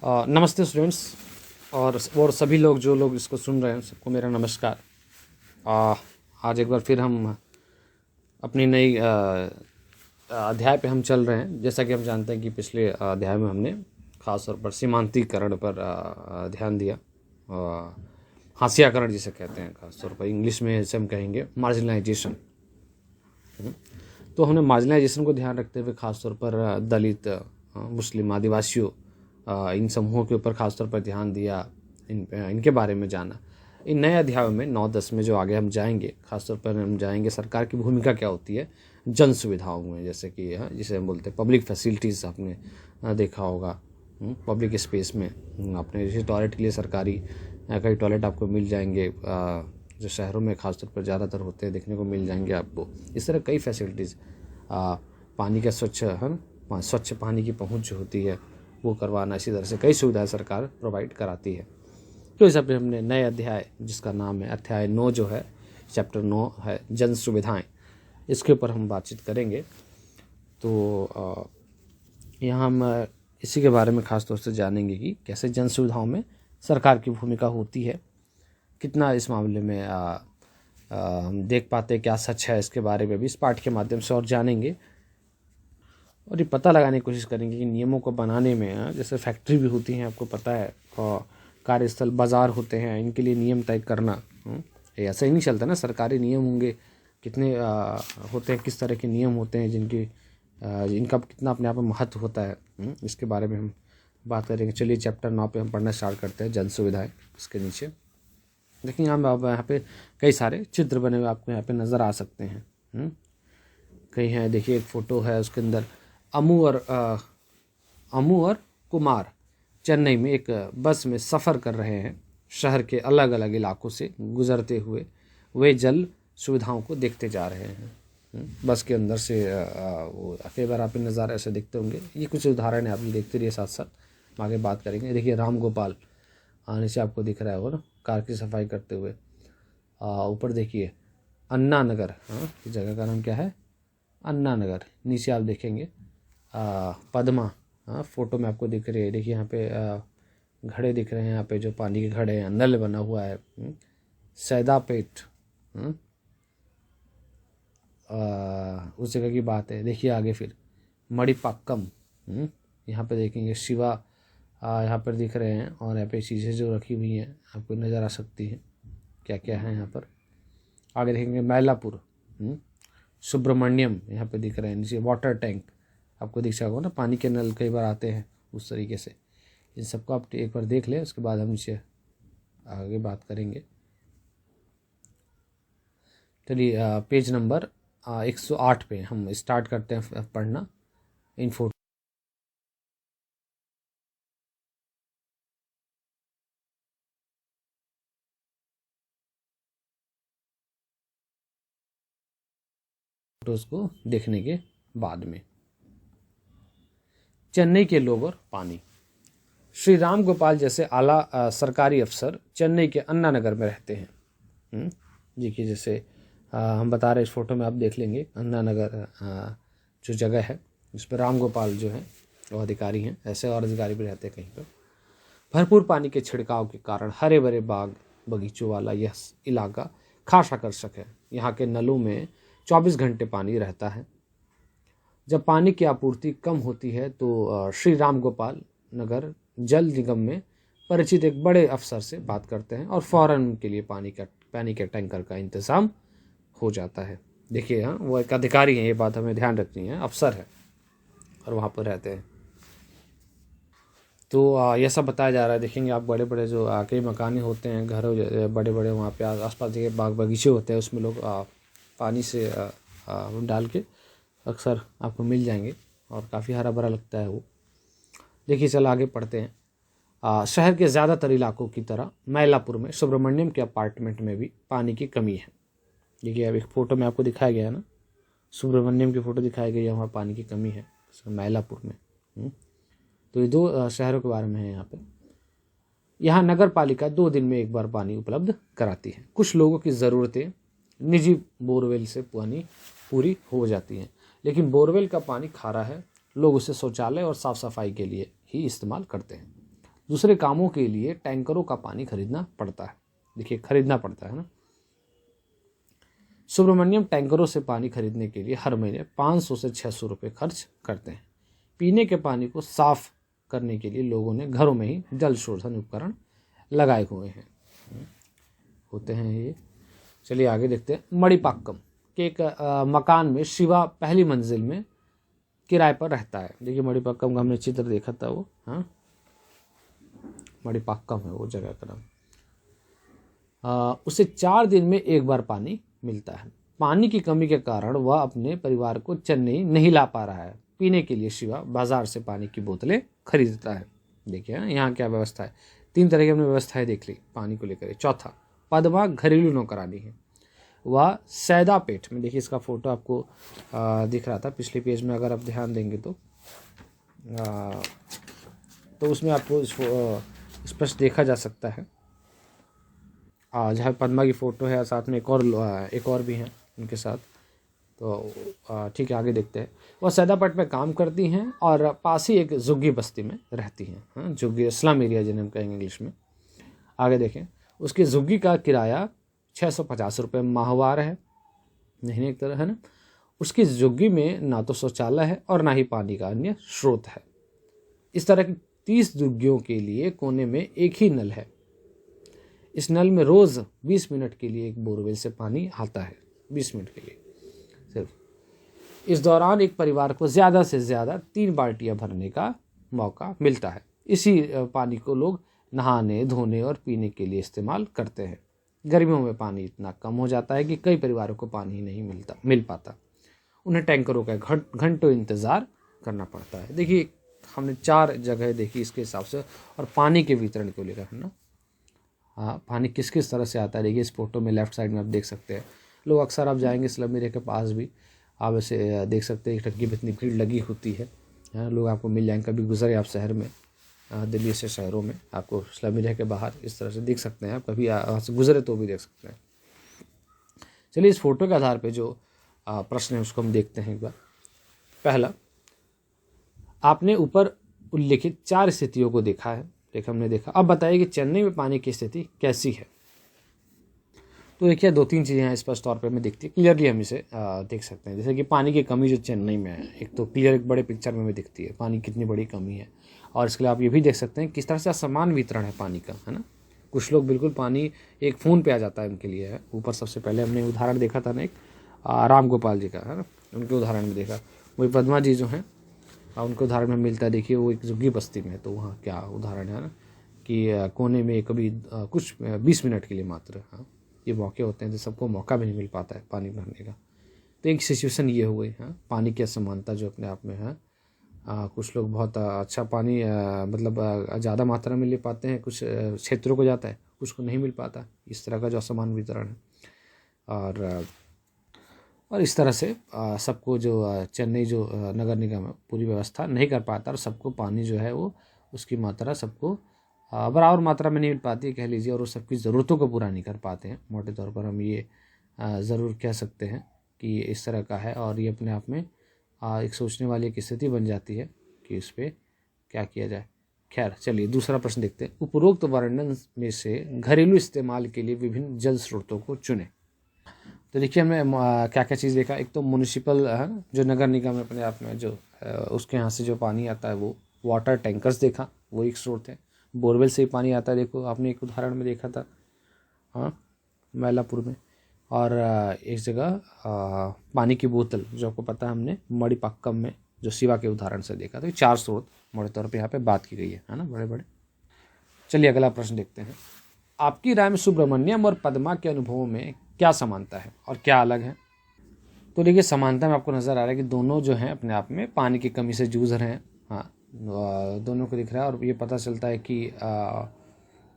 नमस्ते स्टूडेंट्स और सभी लोग जो लोग इसको सुन रहे हैं सबको मेरा नमस्कार। आज एक बार फिर हम अपनी नई अध्याय पे हम चल रहे हैं। जैसा कि हम जानते हैं कि पिछले अध्याय में हमने ख़ास तौर पर सीमांतीकरण पर ध्यान दिया, हाशियाकरण जिसे कहते हैं, ख़ास तौर पर इंग्लिश में जैसे हम कहेंगे मार्जिनलाइजेशन। तो हमने मार्जिनलाइजेशन को ध्यान रखते हुए ख़ास तौर पर दलित, मुस्लिम, आदिवासियों, इन समूहों के ऊपर खासतौर पर ध्यान दिया, इनके बारे में जाना। इन नए अध्यायों में 9-10 में जो आगे हम जाएंगे, खासतौर पर हम जाएंगे सरकार की भूमिका क्या होती है जन सुविधाओं में, जैसे कि जिसे हम बोलते हैं पब्लिक फैसिलिटीज़। आपने देखा होगा पब्लिक स्पेस में आपने जैसे टॉयलेट के लिए सरकारी कई टॉयलेट आपको मिल जाएंगे, जो शहरों में खासतौर पर ज़्यादातर होते हैं, देखने को मिल जाएंगे आपको। इस तरह कई फैसिलिटीज़, पानी का स्वच्छ पानी की पहुँच जो होती है वो करवाना, इसी तरह से कई सुविधाएं सरकार प्रोवाइड कराती है। तो इस पर हमने नए अध्याय जिसका नाम है अध्याय 9 जो है, चैप्टर 9 है जन सुविधाएं, इसके ऊपर हम बातचीत करेंगे। तो यहाँ हम इसी के बारे में ख़ास तौर से जानेंगे कि कैसे जन सुविधाओं में सरकार की भूमिका होती है, कितना इस मामले में हम देख पाते हैं, क्या सच है, इसके बारे में भी इस पाठ के माध्यम से और जानेंगे। और ये पता लगाने की कोशिश करेंगे कि नियमों को बनाने में, जैसे फैक्ट्री भी होती हैं, आपको पता है, और कार्यस्थल, बाज़ार होते हैं, इनके लिए नियम तय करना ऐसा ही नहीं चलता ना। सरकारी नियम होंगे, कितने होते हैं, किस तरह के नियम होते हैं, इनका कितना अपने आप में महत्व होता है, इसके बारे में हम बात करेंगे। चलिए चैप्टर 9 पे हम पढ़ना स्टार्ट करते हैं, जन सुविधाएँ। इसके नीचे देखिए आप यहाँ पे कई सारे चित्र बने हुए आपको यहाँ पे नज़र आ सकते हैं। कई हैं, देखिए एक फ़ोटो है, उसके अंदर अमू और कुमार चेन्नई में एक बस में सफ़र कर रहे हैं। शहर के अलग अलग इलाकों से गुजरते हुए वे जल सुविधाओं को देखते जा रहे हैं। बस के अंदर से वो कई बार आप नज़ारे ऐसे देखते होंगे। ये कुछ उदाहरण है, आप ये देखते रहिए, साथ साथ हम आगे बात करेंगे। देखिए राम गोपाल आने से आपको दिख रहा है वो ना, कार की सफाई करते हुए। ऊपर देखिए अन्ना नगर, इस जगह का नाम क्या है, अन्ना नगर। नीचे आप देखेंगे पद्मा, फोटो में आपको दिख रही है। देखिए यहाँ पे घड़े दिख रहे हैं, यहाँ पे जो पानी के घड़े हैं, नल बना हुआ है। सैदापेट उस जगह की बात है। देखिए आगे फिर मणिपाक्कम, यहाँ पे देखेंगे शिवा यहाँ पर दिख रहे हैं, और यहाँ पे चीज़ें जो रखी हुई हैं आपको नज़र आ सकती हैं, क्या क्या है यहाँ पर। आगे देखेंगे मैलापुर, सुब्रमण्यम यहाँ पे दिख रहे हैं। नीचे वाटर टैंक आपको दिख जाएगा ना, पानी के नल कई बार आते हैं उस तरीके से। इन सबको आप एक बार देख लें, उसके बाद हम नीचे आगे बात करेंगे। चलिए पेज नंबर 108 पे हम स्टार्ट करते हैं पढ़ना इन फोटोज़ को देखने के बाद में। चेन्नई के लोग और पानी। श्री राम गोपाल जैसे आला सरकारी अफसर चेन्नई के अन्ना नगर में रहते हैं। देखिए जैसे हम बता रहे, इस फोटो में आप देख लेंगे अन्ना नगर जो जगह है, जिस पर राम गोपाल जो है वो अधिकारी हैं। ऐसे और अधिकारी भी रहते हैं कहीं पर। भरपूर पानी के छिड़काव के कारण हरे भरे बाग बगीचों वाला यह इलाका खास आकर्षक है। यहाँ के नलों में 24 घंटे पानी रहता है। जब पानी की आपूर्ति कम होती है तो श्री राम गोपाल नगर जल निगम में परिचित एक बड़े अफसर से बात करते हैं और फौरन उनके लिए पानी के टैंकर का इंतज़ाम हो जाता है। देखिए वो एक अधिकारी हैं, ये बात हमें ध्यान रखनी है, अफसर है और वहाँ पर रहते हैं। तो यह सब बताया जा रहा है। देखेंगे आप बड़े बड़े जो कई मकाने होते हैं, घर बड़े बड़े, वहाँ पे आसपास देखिए बाग बगीचे होते हैं, उसमें लोग पानी से डाल के अक्सर आपको मिल जाएंगे और काफ़ी हरा भरा लगता है वो। देखिए चल आगे पढ़ते हैं। शहर के ज़्यादातर इलाकों की तरह मैलापुर में सुब्रमण्यम के अपार्टमेंट में भी पानी की कमी है। देखिए अब एक फ़ोटो में आपको दिखाया गया है ना, सुब्रमण्यम की फ़ोटो दिखाई गई है, वहाँ पानी की कमी है मैलापुर में। तो ये 2 शहरों के बारे में है यहाँ पे। यहाँ नगर पालिका 2 दिन में एक बार पानी उपलब्ध कराती है। कुछ लोगों की ज़रूरतें निजी बोरवेल से पानी पूरी हो जाती हैं, लेकिन बोरवेल का पानी खारा है। लोग उसे शौचालय और साफ़ सफाई के लिए ही इस्तेमाल करते हैं। दूसरे कामों के लिए टैंकरों का पानी खरीदना पड़ता है। देखिए, खरीदना पड़ता है ना। सुब्रमण्यम टैंकरों से पानी खरीदने के लिए हर महीने 500 से 600 रुपये खर्च करते हैं। पीने के पानी को साफ करने के लिए लोगों ने घरों में ही जल शोधन उपकरण लगाए हुए हैं, होते हैं ये। चलिए आगे देखते हैं। मणिपाक्कम के एक मकान में शिवा पहली मंजिल में किराए पर रहता है। देखिए, मणिपाक्कम का हमने चित्र देखा था वो, हाँ, मणिपाक्कम है वो जगह का नाम। उसे 4 दिन में एक बार पानी मिलता है। पानी की कमी के कारण वह अपने परिवार को चेन्नई नहीं ला पा रहा है। पीने के लिए शिवा बाजार से पानी की बोतलें खरीदता है। देखिए यहाँ क्या व्यवस्था है, 3 तरह की हमने व्यवस्थाएं देख ली पानी को लेकर। चौथा, पद्मा घरेलू नौकरानी है। वह सैदापेट में, देखिए इसका फोटो आपको दिख रहा था पिछले पेज में, अगर आप ध्यान देंगे तो उसमें आपको स्पष्ट देखा जा सकता है। जहाँ पद्मा की फ़ोटो है, साथ में एक और भी हैं उनके साथ। तो ठीक है, आगे देखते हैं। वह सैदापट में काम करती हैं और पास ही एक झुग्गी बस्ती में रहती हैं, हाँ, झुग्गी स्लम एरिया जिन्हें हम कहेंगे इंग्लिश में। आगे देखें, उसकी झुग्गी का किराया 650 रुपये माहवार है, महीने एक तरह है ना। उसकी झुग्गी में ना तो शौचालय है और ना ही पानी का अन्य स्रोत है। इस तरह की 30 झुग्गियों के लिए कोने में एक ही नल है। इस नल में रोज़ 20 मिनट के लिए एक बोरवेल से पानी आता है, 20 मिनट के लिए सिर्फ। इस दौरान एक परिवार को ज़्यादा से ज़्यादा 3 बाल्टियाँ भरने का मौका मिलता है। इसी पानी को लोग नहाने, धोने और पीने के लिए इस्तेमाल करते हैं। गर्मियों में पानी इतना कम हो जाता है कि कई परिवारों को पानी ही नहीं मिल पाता। उन्हें टैंकरों का घंटों इंतज़ार करना पड़ता है। देखिए, हमने 4 जगह देखी इसके हिसाब से, और पानी के वितरण को लेकर है ना। हाँ, पानी किस किस तरह से आता है, देखिए इस फोटो में लेफ्ट साइड में आप देख सकते हैं। लोग अक्सर आप जाएंगे स्लम एरिया के पास भी, आप ऐसे देख सकते हैं टंकी में इतनी भीड़ लगी होती है। लोग आपको मिल जाएंगे, कभी गुजरे आप शहर में, दिल्ली से शहरों में, आपको स्लम एरिया के बाहर इस तरह से देख सकते हैं। आप कभी वहाँ से गुजरे तो भी देख सकते हैं। चलिए, इस फोटो के आधार पर जो प्रश्न है उसको हम देखते हैं एक बार। पहला, आपने ऊपर उल्लिखित 4 स्थितियों को देखा है, हमने देखा। अब बताइए कि चेन्नई में पानी की स्थिति कैसी है। तो देखिए, 2-3 चीज़ें हैं स्पष्ट तौर पे हमें दिखती है, क्लियरली हम इसे देख सकते हैं। जैसे कि पानी की कमी जो चेन्नई में है, एक तो क्लियर एक बड़े पिक्चर में हमें दिखती है पानी कितनी बड़ी कमी है। और इसके लिए आप ये भी देख सकते हैं किस तरह से असमान वितरण है पानी का, है ना। कुछ लोग बिल्कुल पानी एक फ़ोन पे आ जाता है उनके लिए है ऊपर। सबसे पहले हमने उदाहरण देखा था ना एक राम गोपाल जी का, है ना, उनके उदाहरण में देखा। वही पद्मा जी जो हैं उनको उदाहरण में मिलता है। देखिए, वो एक झुग्गी बस्ती में है, तो वहाँ क्या उदाहरण है ना कि कोने में कभी कुछ 20 मिनट के लिए मात्र, हाँ, ये मौके होते हैं तो सबको मौका भी नहीं मिल पाता है पानी भरने का। तो एक सिचुएशन ये हो गई, हाँ, पानी की असमानता जो अपने आप में है। कुछ लोग बहुत अच्छा पानी मतलब ज़्यादा मात्रा में ले पाते हैं, कुछ क्षेत्रों को जाता है, कुछ को नहीं मिल पाता। इस तरह का जो असमान वितरण है। और इस तरह से सबको जो चेन्नई जो नगर निगम है पूरी व्यवस्था नहीं कर पाता, और सबको पानी जो है वो उसकी मात्रा सबको बराबर मात्रा में नहीं मिल पाती है कह लीजिए, और वो सबकी ज़रूरतों को पूरा नहीं कर पाते हैं। मोटे तौर पर हम ये ज़रूर कह सकते हैं कि ये इस तरह का है। और ये अपने आप में एक सोचने वाली एक स्थिति बन जाती है कि इस पर क्या किया जाए। खैर, चलिए दूसरा प्रश्न देखते हैं। उपरोक्त वर्णन में से घरेलू इस्तेमाल के लिए विभिन्न जल स्रोतों को चुनें। तो देखिए, हमने क्या क्या चीज़ देखा। एक तो म्युनिसिपल है ना, जो नगर निगम है अपने आप में जो उसके यहाँ से जो पानी आता है वो वाटर टैंकर्स देखा, वो एक स्रोत है। बोरवेल से ही पानी आता है, देखो आपने एक उदाहरण में देखा था, हाँ, मैलापुर में। और एक जगह पानी की बोतल जो आपको पता है हमने मणिपाक्कम में जो शिवा के उदाहरण से देखा। तो ये 4 स्रोत मोटे तौर पे यहाँ पे बात की गई है ना, बड़े बड़े। चलिए अगला प्रश्न देखते हैं। आपकी राय में सुब्रमण्यम और पद्मा के अनुभवों में क्या समानता है और क्या अलग है। तो देखिए, समानता में आपको नज़र आ रहा है कि दोनों जो हैं अपने आप में पानी की कमी से जूझ रहे हैं, हाँ, दोनों को दिख रहा है। और ये पता चलता है कि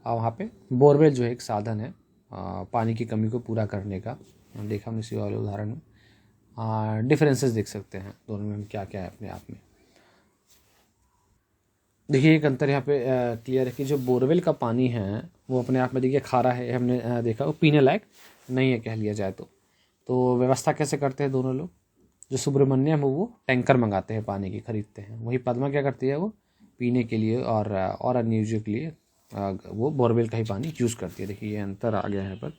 वहाँ पे बोरवेल जो है एक साधन है पानी की कमी को पूरा करने का। देखा हमने इसी वाले उदाहरण में। डिफरेंसेस देख सकते हैं दोनों में क्या क्या है अपने आप में। देखिए, एक अंतर यहाँ पे क्लियर है कि जो बोरवेल का पानी है वो अपने आप में देखिए खारा है, हमने देखा, वो पीने लायक नहीं है कह लिया जाए तो व्यवस्था कैसे करते हैं दोनों लोग। जो सुब्रमण्यम है वो टैंकर मंगाते हैं पानी की, खरीदते हैं। वही पद्मा क्या करती है, वो पीने के लिए और अन्य यूज़ के लिए वो बोरवेल का ही पानी यूज़ करती है। देखिए ये अंतर आ गया है पर।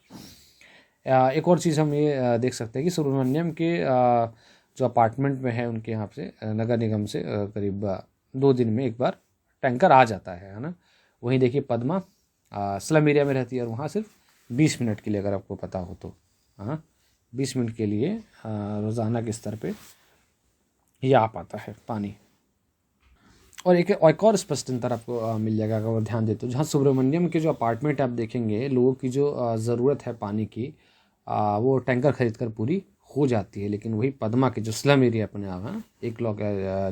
एक और चीज़ हम ये देख सकते हैं कि सुब्रमण्यम के जो अपार्टमेंट में है उनके यहाँ से नगर निगम से करीब 2 दिन में एक बार टैंकर आ जाता है ना। वहीं देखिए पद्मा स्लम एरिया में रहती है और वहाँ सिर्फ 20 मिनट के लिए, अगर आपको पता हो तो, हाँ 20 मिनट के लिए रोज़ाना के स्तर पे ये आ पाता है पानी। और एक और स्पष्ट अंतर आपको मिल जाएगा अगर ध्यान देते हो। जहाँ सुब्रमण्यम के जो अपार्टमेंट आप देखेंगे, लोगों की जो ज़रूरत है पानी की वो टैंकर खरीद कर पूरी हो जाती है, लेकिन वही पद्मा के जो स्लम एरिया अपने आप है, एक लोग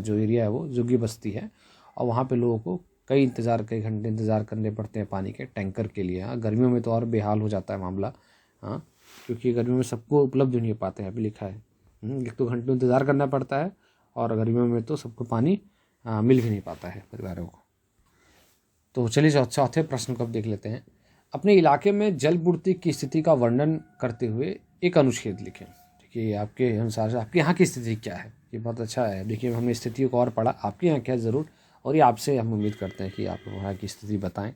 जो एरिया है वो झुग्गी बस्ती है और वहाँ पे लोगों को कई घंटे इंतज़ार करने पड़ते हैं पानी के टैंकर के लिए। हाँ गर्मियों में तो और बेहाल हो जाता है मामला, हाँ क्योंकि गर्मियों में सबको उपलब्ध नहीं हो पाते हैं, अभी लिखा है। एक तो घंटों इंतज़ार करना पड़ता है और गर्मियों में तो सबको पानी मिल भी नहीं पाता है परिवारों को। तो चलिए चौथे प्रश्न को अब देख लेते हैं। अपने इलाके में जल पूर्ति की स्थिति का वर्णन करते हुए एक अनुच्छेद लिखें। देखिए आपके अनुसार से आपके यहाँ की स्थिति क्या है, ये बहुत अच्छा है। देखिए हमने स्थितियों को और पढ़ा, आपके यहाँ क्या ज़रूर, और ये आपसे हम उम्मीद करते हैं कि आप वहाँ की स्थिति बताएं।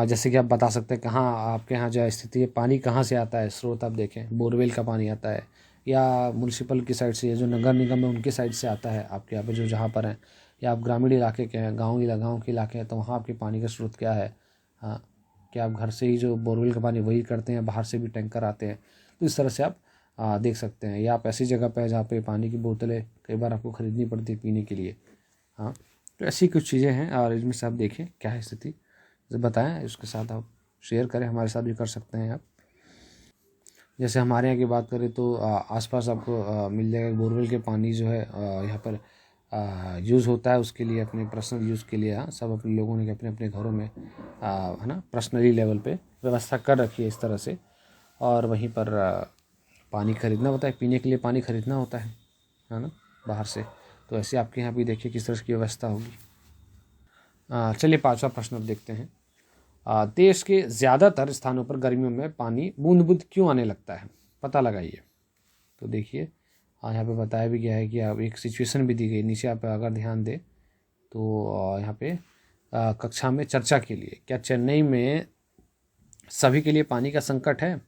जैसे कि आप बता सकते हैं कहाँ आपके यहाँ जो स्थिति है, पानी कहाँ से आता है, स्रोत आप देखें, बोरवेल का पानी आता है या म्यूनसिपल की साइड से, या जो नगर निगम है उनकी साइड से आता है आपके यहाँ पे जो जहाँ पर हैं, या आप ग्रामीण इलाके के हैं, गाँव के इलाके हैं, तो वहाँ आपके पानी का स्रोत क्या है। हाँ क्या आप घर से ही जो बोरवेल का पानी वही करते हैं, बाहर से भी टैंकर आते हैं, तो इस तरह से आप देख सकते हैं। या आप ऐसी जगह पर जहाँ पे पानी की बोतलें कई बार आपको ख़रीदनी पड़ती है पीने के लिए। हाँ तो ऐसी कुछ चीज़ें हैं और इनमें से आप देखें क्या है स्थिति, बताएं, उसके साथ आप शेयर करें, हमारे साथ भी कर सकते हैं आप। जैसे हमारे यहाँ की बात करें तो आसपास आपको मिल जाएगा बोरवेल के पानी जो है यहाँ पर यूज़ होता है उसके लिए, अपने पर्सनल यूज़ के लिए। हाँ सब अपने लोगों ने अपने अपने घरों में है ना पर्सनली लेवल पे व्यवस्था कर रखी है इस तरह से। और वहीं पर पानी खरीदना होता है, पीने के लिए पानी खरीदना होता है ना बाहर से। तो ऐसे आपके यहाँ भी देखिए किस तरह की व्यवस्था होगी। चलिए 5वां प्रश्न अब देखते हैं। देश के ज़्यादातर स्थानों पर गर्मियों में पानी बूंद बूंद क्यों आने लगता है, पता लगाइए। तो देखिए यहाँ पे बताया भी गया है कि आप एक सिचुएशन भी दी गई नीचे, आप अगर ध्यान दें तो यहाँ पे कक्षा में चर्चा के लिए, क्या चेन्नई में सभी के लिए पानी का संकट है।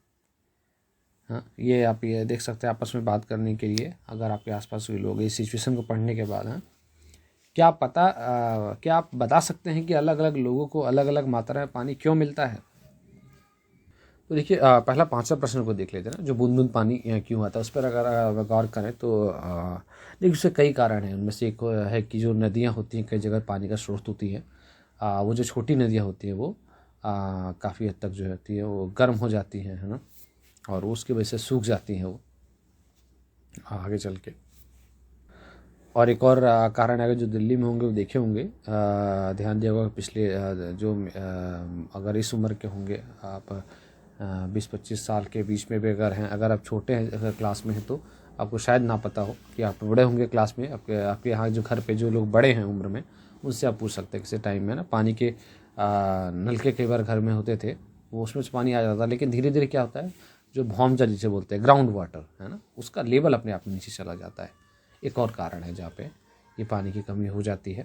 हाँ ये आप ये देख सकते हैं आपस में बात करने के लिए, अगर आपके आसपास भी लोग इस सिचुएशन को पढ़ने के बाद। हाँ क्या आप बता सकते हैं कि अलग अलग लोगों को अलग अलग मात्रा में पानी क्यों मिलता है। तो देखिए पहला 5वां प्रश्न को देख लेते हैं ना, जो बूंद बूंद पानी क्यों आता है, उस पर अगर गौर करें तो देखिए उसके कई कारण हैं। उनमें से एक है कि जो नदियाँ होती हैं, कई जगह पानी का स्रोत होती है, वो जो छोटी नदियाँ होती हैं वो काफ़ी हद तक जो होती है वो गर्म हो जाती हैं, है ना, और उसकी वजह से सूख जाती हैं वो आगे चल के। और एक और कारण अगर जो दिल्ली में होंगे वो देखे होंगे, ध्यान दिया होगा पिछले जो अगर इस उम्र के होंगे आप 20-25 साल के बीच में भी अगर हैं, अगर आप छोटे हैं अगर क्लास में हैं तो आपको शायद ना पता हो कि आप बड़े होंगे क्लास में, आपके यहाँ जो घर पे जो लोग बड़े हैं उम्र में, उनसे आप पूछ सकते हैं किसी टाइम में ना पानी के नलके कई बार घर में होते थे, वो उसमें से पानी आ जाता, लेकिन धीरे धीरे क्या होता है जो भौम जल जिसे बोलते हैं ग्राउंड वाटर है ना, उसका लेवल अपने आप नीचे चला जाता है। एक और कारण है जहाँ पे ये पानी की कमी हो जाती है,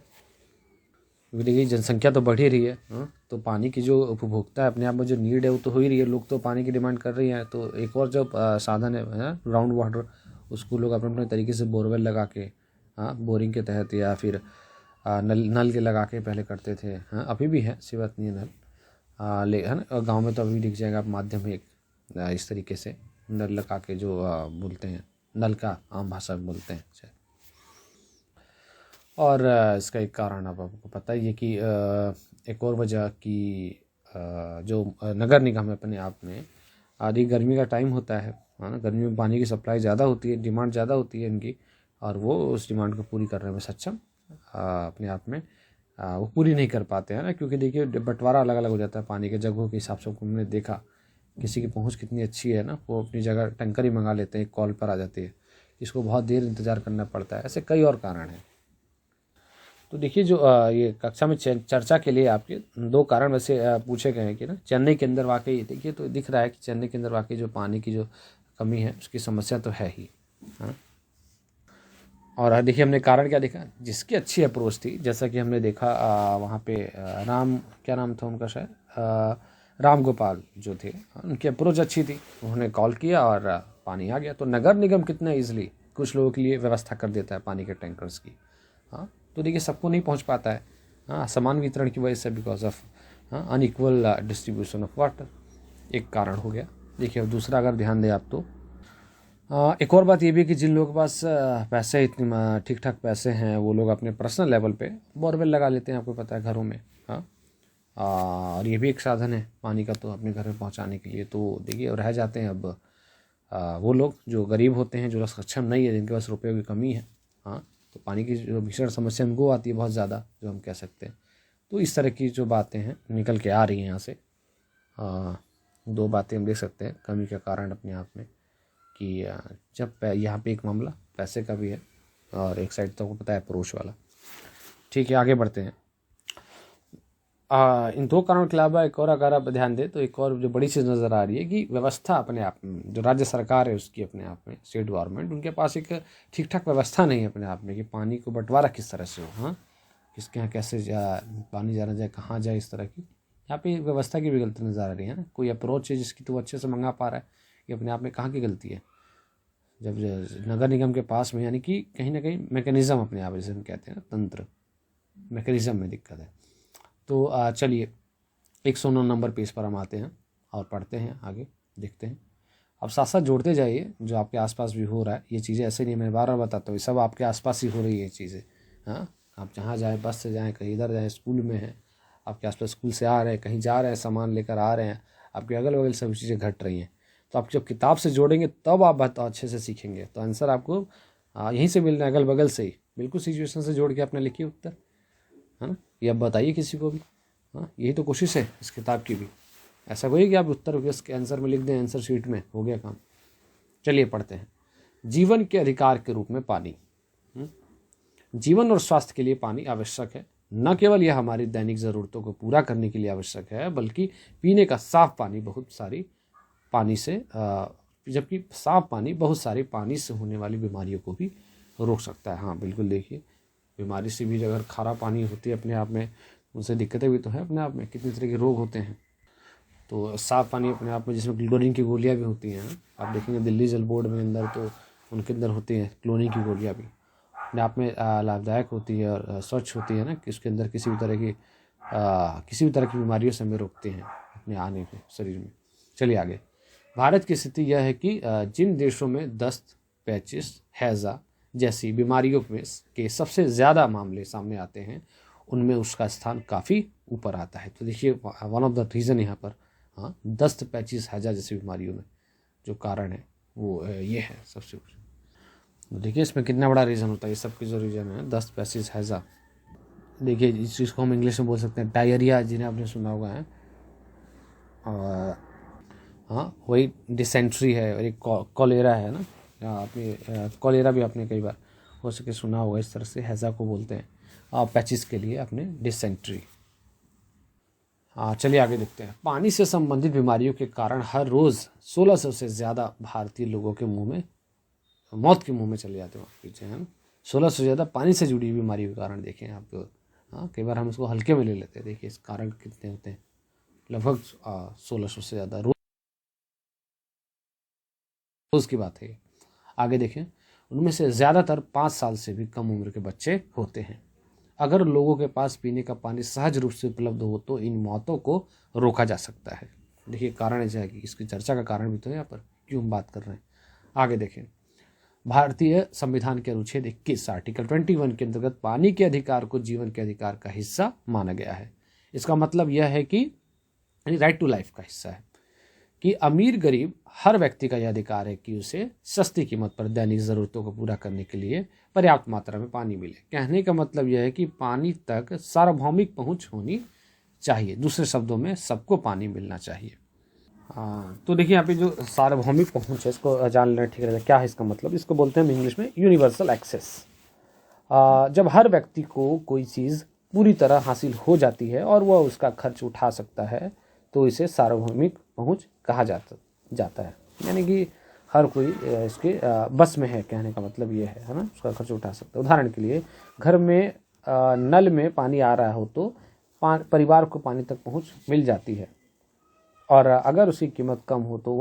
क्योंकि देखिए जनसंख्या तो बढ़ ही रही है। तो पानी की जो उपभोक्ता है अपने आप में जो नीड है वो तो हो ही रही है, लोग तो पानी की डिमांड कर रही हैं। तो एक और जो साधन है ग्राउंड वाटर, उसको लोग अपने अपने तरीके से बोरवेल लगा के, बोरिंग के तहत या फिर नल के लगा के पहले करते थे। अभी भी है, ऐसी बात नहीं है नल है ना, गाँव में तो अभी दिख जाएगा माध्यमिक इस तरीके से नल लगा के जो बोलते हैं, नल का आम भाषा में बोलते हैं। और इसका एक कारण अब आपको पता ही है कि एक और वजह कि जो नगर निगम है अपने आप में, आदि गर्मी का टाइम होता है ना, गर्मी में पानी की सप्लाई ज़्यादा होती है, डिमांड ज़्यादा होती है इनकी, और वो उस डिमांड को पूरी करने में सक्षम अपने आप में वो पूरी नहीं कर पाते हैं ना, क्योंकि देखिए बंटवारा अलग अलग हो जाता है पानी के जगहों के हिसाब से। हमने देखा किसी की पहुंच कितनी अच्छी है ना, वो अपनी जगह टैंकर ही मंगा लेते हैं, एक कॉल पर आ जाती है, इसको बहुत देर इंतज़ार करना पड़ता है। ऐसे कई और कारण हैं। तो देखिए जो ये कक्षा में चर्चा के लिए आपके 2 कारण वैसे पूछे गए हैं कि ना चेन्नई के अंदर वाकई देखिए तो दिख रहा है कि चेन्नई के अंदर वाकई जो पानी की जो कमी है उसकी समस्या तो है ही, है ना। और देखिए हमने कारण क्या देखा, जिसकी अच्छी अप्रोच थी, जैसा कि हमने देखा वहाँ पे राम, क्या नाम था उनका शायद, राम गोपाल जो थे, उनकी अप्रोच अच्छी थी, उन्होंने कॉल किया और पानी आ गया। तो नगर निगम कितना ईजिली कुछ लोगों के लिए व्यवस्था कर देता है पानी के टैंकर्स की। हाँ, तो देखिए सबको नहीं पहुँच पाता है, हाँ, समान वितरण की वजह से, because of unequal distribution of water, एक कारण हो गया। देखिए अब दूसरा अगर ध्यान दें आप तो एक और बात ये भी है कि जिन लोगों के पास पैसे इतने ठीक ठाक पैसे हैं, वो लोग अपने पर्सनल लेवल पे बोरवेल लगा लेते हैं, आपको पता है, घरों में। हाँ, और ये भी एक साधन है पानी का तो अपने घर में पहुंचाने के लिए। तो देखिए रह जाते हैं अब वो लोग जो गरीब होते हैं, जो सक्षम नहीं है, जिनके पास रुपये की कमी है। हाँ, तो पानी की जो भीषण समस्या उनको आती है बहुत ज़्यादा, जो हम कह सकते हैं। तो इस तरह की जो बातें हैं निकल के आ रही हैं यहाँ से। दो बातें हम देख सकते हैं कमी के कारण अपने आप में, कि जब यहाँ पे एक मामला पैसे का भी है और एक साइड तो आपको पता है अप्रोच वाला। ठीक है, आगे बढ़ते हैं। इन दो कारणों के अलावा एक और अगर आप ध्यान दें तो एक और जो बड़ी चीज़ नज़र आ रही है कि व्यवस्था अपने आप में, जो राज्य सरकार है उसकी अपने आप में, स्टेट गवर्नमेंट, उनके पास एक ठीक ठाक व्यवस्था नहीं है अपने आप में कि पानी को बंटवारा किस तरह से हो। हाँ, किसके यहाँ कैसे पानी जाना जाए, कहाँ जाए, इस तरह की यहाँ पे व्यवस्था की भी गलती नज़र आ रही है ना। कोई अप्रोच है जिसकी तो अच्छे से मंगा पा रहा है, ये अपने आप में कहाँ की गलती है। जब नगर निगम के पास में, यानी कि कहीं ना कहीं मैकेनिज़्म अपने आप, जैसे हम कहते हैं ना, तंत्र, मैकेनिज़्म में दिक्कत है। तो चलिए 109 नंबर पेज पर हम आते हैं और पढ़ते हैं, आगे देखते हैं। अब साथ साथ जोड़ते जाइए जो आपके आसपास भी हो रहा है। ये चीज़ें ऐसे नहीं, मैं बार बार बताता हूँ, ये सब आपके आसपास ही हो रही है ये चीज़ें। हाँ, आप जहाँ जाएँ, बस से जाएँ, कहीं इधर जाएँ, स्कूल में हैं, आपके आसपास स्कूल से आ रहे हैं, कहीं जा रहे हैं, सामान लेकर आ रहे हैं, आपके अगल बगल सभी चीज़ें घट रही हैं। तो आप जब किताब से जोड़ेंगे तब आप बहुत अच्छे से सीखेंगे। तो आंसर आपको यहीं से मिलना है, अगल बगल से ही, बिल्कुल सिचुएशन से जोड़ के अपने लिखिए उत्तर, है ना। ये आप बताइए किसी को भी। हाँ, यही तो कोशिश है इस किताब की भी। ऐसा कोई कि आप उत्तर उसके आंसर में लिख दें, आंसर शीट में, हो गया काम। चलिए पढ़ते हैं। जीवन के अधिकार के रूप में पानी। जीवन और स्वास्थ्य के लिए पानी आवश्यक है। न केवल यह हमारी दैनिक ज़रूरतों को पूरा करने के लिए आवश्यक है, बल्कि पीने का साफ पानी बहुत सारी पानी से जबकि साफ पानी बहुत सारी पानी से होने वाली बीमारियों को भी रोक सकता है। हाँ बिल्कुल, देखिए बीमारी से भी अगर खारा पानी होती है अपने आप में, उनसे दिक्कतें भी तो है अपने आप में, कितने तरह के रोग होते हैं। तो साफ़ पानी अपने आप में, जिसमें क्लोरीन की गोलियाँ भी होती हैं, आप देखेंगे दिल्ली जल बोर्ड में अंदर तो उनके अंदर होती हैं क्लोरीन की गोलियाँ भी, अपने आप में लाभदायक होती है और स्वच्छ होती है ना, कि उसके अंदर किसी भी तरह की बीमारियों से हमें रोकते हैं अपने आने के शरीर में। चलिए आगे। भारत की स्थिति यह है कि जिन देशों में दस्त, पेचिश, हैज़ा जैसी बीमारियों में के सबसे ज़्यादा मामले सामने आते हैं, उनमें उसका स्थान काफ़ी ऊपर आता है। तो देखिए वन ऑफ द रीज़न यहाँ पर, हाँ, दस्त, पेचिश, हैज़ा जैसी बीमारियों में जो कारण है वो ये है सबसे ऊपर। तो देखिए इसमें कितना बड़ा रीज़न होता है, ये सब की जो रीज़न है, दस्त, पेचिश, हैज़ा। देखिए इस चीज़ को हम इंग्लिश में बोल सकते हैं डायरिया, जिन्हें आपने सुना होगा है, और हाँ वही डिसेंट्री है, और एक कॉलेरा है ना, आपने कॉलेरा भी आपने कई बार हो सके सुना होगा, इस तरह से हैज़ा को बोलते हैं। पैचिस के लिए अपने डिसेंट्री। चलिए आगे देखते हैं। पानी से संबंधित बीमारियों के कारण हर रोज़ 1600 से ज़्यादा भारतीय लोगों के मुंह में मौत के मुंह में चले जाते हैं पीछे, है ना। 1600 से ज़्यादा पानी से जुड़ी बीमारियों के कारण देखें आप। हाँ, कई बार हम इसको हल्के में ले लेते हैं, देखिए इस कारण कितने होते हैं, लगभग 1600 से ज़्यादा रोज़ की बात है। आगे देखें, उनमें से ज़्यादातर 5 साल से भी कम उम्र के बच्चे होते हैं। अगर लोगों के पास पीने का पानी सहज रूप से उपलब्ध हो तो इन मौतों को रोका जा सकता है। देखिए कारण है जाएगी, इसकी चर्चा का कारण भी तो है यहाँ पर, क्यों हम बात कर रहे हैं। आगे देखें। भारतीय संविधान के अनुच्छेद 21 आर्टिकल 21 के अंतर्गत पानी के अधिकार को जीवन के अधिकार का हिस्सा माना गया है। इसका मतलब यह है कि राइट टू लाइफ का हिस्सा है, कि अमीर गरीब हर व्यक्ति का यह अधिकार है कि उसे सस्ती कीमत पर दैनिक ज़रूरतों को पूरा करने के लिए पर्याप्त मात्रा में पानी मिले। कहने का मतलब यह है कि पानी तक सार्वभौमिक पहुंच होनी चाहिए, दूसरे शब्दों में सबको पानी मिलना चाहिए। तो देखिए यहाँ पे जो सार्वभौमिक पहुंच है, इसको जान लेना ठीक रहेगा। क्या है इसका मतलब? इसको बोलते हैं इंग्लिश में यूनिवर्सल एक्सेस। जब हर व्यक्ति को कोई चीज़ पूरी तरह हासिल हो जाती है और वह उसका खर्च उठा सकता है, तो इसे सार्वभौमिक पहुंच कहा जाता है। यानी कि हर कोई इसके बस में है, कहने का मतलब ये है ना, उसका खर्च उठा सकता है। उदाहरण के लिए घर में नल में पानी आ रहा हो तो परिवार को पानी तक पहुंच मिल जाती है, और अगर उसकी कीमत कम हो तो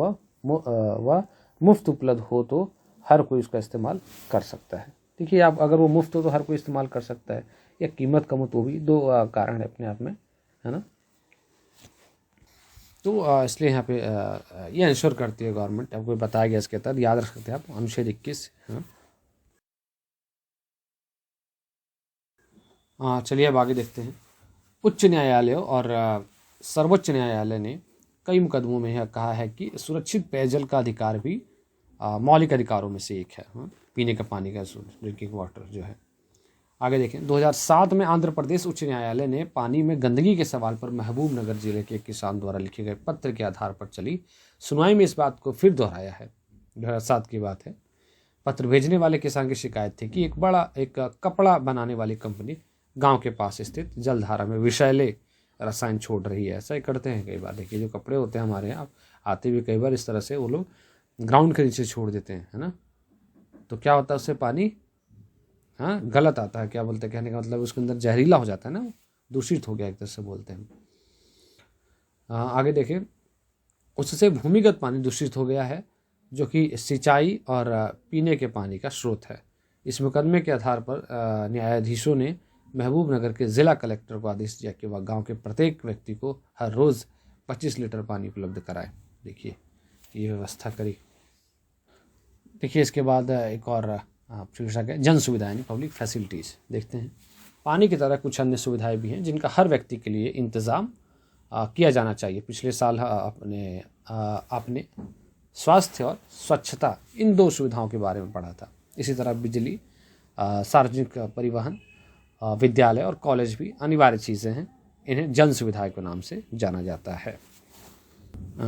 वह मुफ्त उपलब्ध हो तो हर कोई उसका इस्तेमाल कर सकता है। देखिए, आप अगर वो मुफ्त हो तो हर कोई इस्तेमाल कर सकता है, या कीमत कम हो तो भी दो कारण है अपने आप में, है ना। तो इसलिए यहाँ पे ये इंश्योर करती है गवर्नमेंट, आपको बताया गया इसके तहत, याद रख सकते हैं आप, अनुच्छेद 21। हाँ, चलिए अब आगे देखते हैं। उच्च न्यायालय और सर्वोच्च न्यायालय ने कई मुकदमों में यह कहा है कि सुरक्षित पेयजल का अधिकार भी मौलिक अधिकारों में से एक है। पीने का पानी का, ड्रिंकिंग वाटर जो है। आगे देखें, 2007 में आंध्र प्रदेश उच्च न्यायालय ने पानी में गंदगी के सवाल पर महबूब नगर जिले के एक किसान द्वारा लिखे गए पत्र के आधार पर चली सुनवाई में इस बात को फिर दोहराया है। 2007 की बात है। पत्र भेजने वाले किसान की शिकायत थी कि एक कपड़ा बनाने वाली कंपनी गांव के पास स्थित जलधारा में विषैले रसायन छोड़ रही है। ऐसा ही करते हैं कई बार। देखिए, जो कपड़े होते हैं हमारे यहाँ आते भी कई बार इस तरह से वो लोग ग्राउंड के नीचे छोड़ देते हैं, है ना। तो क्या होता है, उससे पानी गलत आता है, क्या बोलते हैं, कहने का मतलब उसके अंदर जहरीला हो जाता है ना, दूषित हो गया एक तरह से बोलते हैं। आगे देखें, उससे भूमिगत पानी दूषित हो गया है, जो कि सिंचाई और पीने के पानी का स्रोत है। इस मुकदमे के आधार पर न्यायाधीशों ने महबूब नगर के जिला कलेक्टर को आदेश दिया कि वह गांव के प्रत्येक व्यक्ति को हर रोज़ 25 लीटर पानी उपलब्ध कराए। देखिए, ये व्यवस्था करी। देखिए, इसके बाद एक और शीर्षक है जन सुविधाएं यानी पब्लिक फैसिलिटीज़। देखते हैं, पानी की तरह कुछ अन्य सुविधाएं भी हैं जिनका हर व्यक्ति के लिए इंतज़ाम किया जाना चाहिए। पिछले साल आपने स्वास्थ्य और स्वच्छता, इन दो सुविधाओं के बारे में पढ़ा था। इसी तरह बिजली, सार्वजनिक परिवहन, विद्यालय और कॉलेज भी अनिवार्य चीज़ें हैं। इन्हें जन सुविधाएं के नाम से जाना जाता है।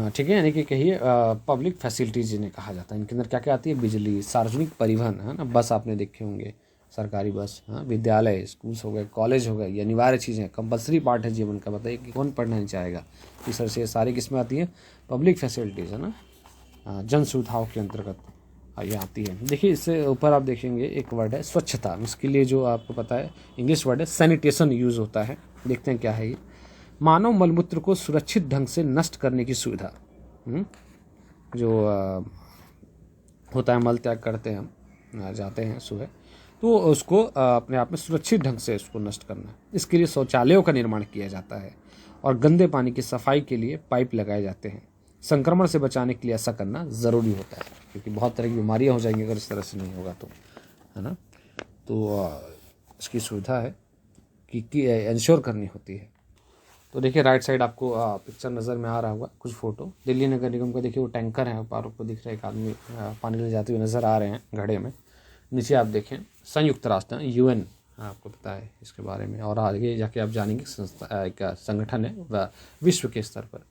ठीक है, यानी कि कहिए पब्लिक फैसिलिटीज़ जिन्हें कहा जाता है। इनके अंदर क्या क्या आती है? बिजली, सार्वजनिक परिवहन, है ना, बस आपने देखे होंगे, सरकारी बस, विद्यालय, स्कूल्स हो गए, कॉलेज हो गए, ये अनिवार्य चीज़ें, कंपलसरी पार्ट है जीवन का। बताइए कि कौन पढ़ना नहीं चाहेगा। इस तरह से सारी किस्में आती है पब्लिक फैसिलिटीज़, है ना, जन सुविधाओं के अंतर्गत ये आती है। देखिए, इससे ऊपर आप देखेंगे एक वर्ड है स्वच्छता। इसके लिए जो आपको पता है इंग्लिश वर्ड है सैनिटेशन यूज़ होता है। देखते हैं क्या है ये। मानव मलमूत्र को सुरक्षित ढंग से नष्ट करने की सुविधा। जो होता है, मल त्याग करते हैं हम, जाते हैं सुबह, तो उसको अपने आप में सुरक्षित ढंग से उसको नष्ट करना। इसके लिए शौचालयों का निर्माण किया जाता है और गंदे पानी की सफाई के लिए पाइप लगाए जाते हैं। संक्रमण से बचाने के लिए ऐसा करना ज़रूरी होता है, क्योंकि बहुत तरह की बीमारियाँ हो जाएंगी अगर इस तरह से नहीं होगा तो, है ना। तो इसकी सुविधा है कि इंश्योर करनी होती है। तो देखिए, राइट साइड आपको पिक्चर नज़र में आ रहा होगा, कुछ फोटो दिल्ली नगर निगम का। देखिए, वो टैंकर है, ऊपर को दिख रहा है, एक आदमी पानी ले जाते हुए नज़र आ रहे हैं घड़े में। नीचे आप देखें संयुक्त राष्ट्र, UN, आपको पता है इसके बारे में, और आगे जाके आप जानेंगे संस्था, एक संगठन है विश्व के स्तर पर।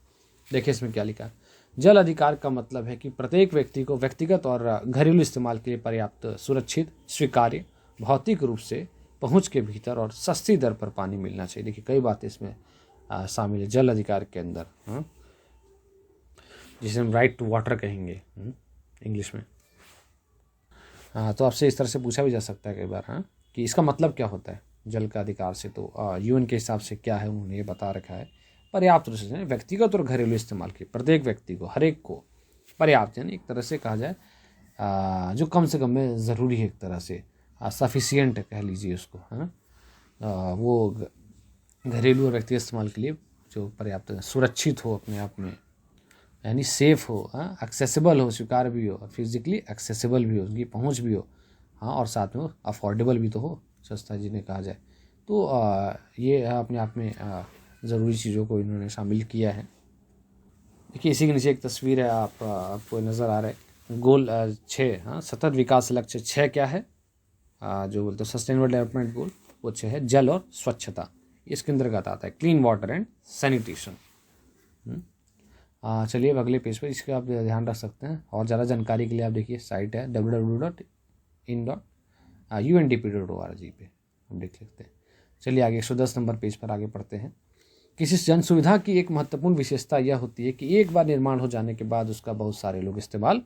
देखिए इसमें क्या लिखा है। जल अधिकार का मतलब है कि प्रत्येक व्यक्ति को व्यक्तिगत और घरेलू इस्तेमाल के लिए पर्याप्त, सुरक्षित, स्वीकार्य, भौतिक रूप से पहुंच के भीतर और सस्ती दर पर पानी मिलना चाहिए। देखिए, कई बातें इसमें शामिल है जल अधिकार के अंदर, जिसे हम राइट टू वाटर कहेंगे इंग्लिश में। तो आपसे इस तरह से पूछा भी जा सकता है कई बार, कि इसका मतलब क्या होता है जल का अधिकार से। तो UN के हिसाब से क्या है, उन्होंने ये बता रखा है, पर्याप्त रूप से व्यक्तिगत और घरेलू इस्तेमाल के प्रत्येक व्यक्ति को, हर एक को पर्याप्त, यानी एक तरह से कहा जाए जो कम से कम में ज़रूरी है, एक तरह से सफिशियंट कह लीजिए उसको, है ना। वो घरेलू और व्यक्तिगत इस्तेमाल के लिए जो पर्याप्त, सुरक्षित हो अपने आप में, यानी सेफ हो, एक्सेसिबल हो, स्वीकार भी हो, फिजिकली एक्सेसिबल भी हो, उनकी पहुंच भी हो, और साथ में अफोर्डेबल भी तो हो, सस्ता जिन्हें कहा जाए। तो ये अपने आप में ज़रूरी चीज़ों को इन्होंने शामिल किया है। देखिए, इसी के नीचे एक तस्वीर है, आपको नज़र आ रहा है गोल 6, सतत विकास लक्ष्य 6 क्या है, जो बोलते हैं सस्टेनेबल डेवलपमेंट गोल, वो 6 है जल और स्वच्छता। इसके अंतर्गत आता है क्लीन वाटर एंड सैनिटेशन। चलिए अब अगले पेज पर इसका आप ध्यान रख सकते हैं, और ज़्यादा जानकारी के लिए आप देखिए साइट है www.in.undp.org पे हम देख सकते हैं। चलिए आगे 110 नंबर पेज पर आगे पढ़ते हैं। किसी जन सुविधा की एक महत्वपूर्ण विशेषता यह होती है कि एक बार निर्माण हो जाने के बाद उसका बहुत सारे लोग इस्तेमाल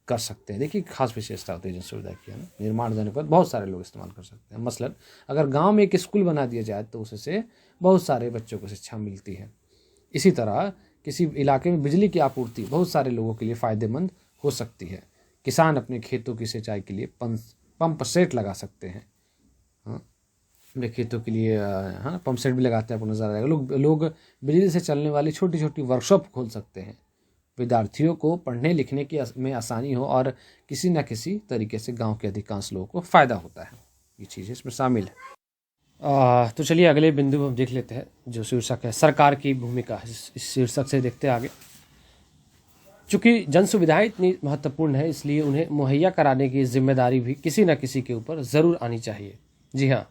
कर सकते हैं। देखिए खास विशेषता होती है जन सुविधा की, है ना। निर्माण होने पर बहुत सारे लोग इस्तेमाल कर सकते हैं। मसलन अगर गांव में एक स्कूल बना दिया जाए तो उससे बहुत सारे बच्चों को शिक्षा मिलती है। इसी तरह किसी इलाके में बिजली की आपूर्ति बहुत सारे लोगों के लिए फ़ायदेमंद हो सकती है। किसान अपने खेतों की सिंचाई के लिए पंप सेट लगा सकते हैं। हाँ, अपने खेतों के लिए हाँ पंप सेट भी लगाते हैं, आपको नजर आएगा। लोग बिजली से चलने वाली छोटी छोटी वर्कशॉप खोल सकते हैं। विद्यार्थियों को पढ़ने लिखने की में आसानी हो और किसी न किसी तरीके से गांव के अधिकांश लोगों को फ़ायदा होता है। ये चीज़ें इसमें शामिल है। तो चलिए अगले बिंदु हम देख लेते हैं, जो शीर्षक है सरकार की भूमिका। इस शीर्षक से देखते हैं आगे। चूँकि जन सुविधाएँ इतनी महत्वपूर्ण है, इसलिए उन्हें मुहैया कराने की जिम्मेदारी भी किसी न किसी के ऊपर ज़रूर आनी चाहिए। जी हाँ,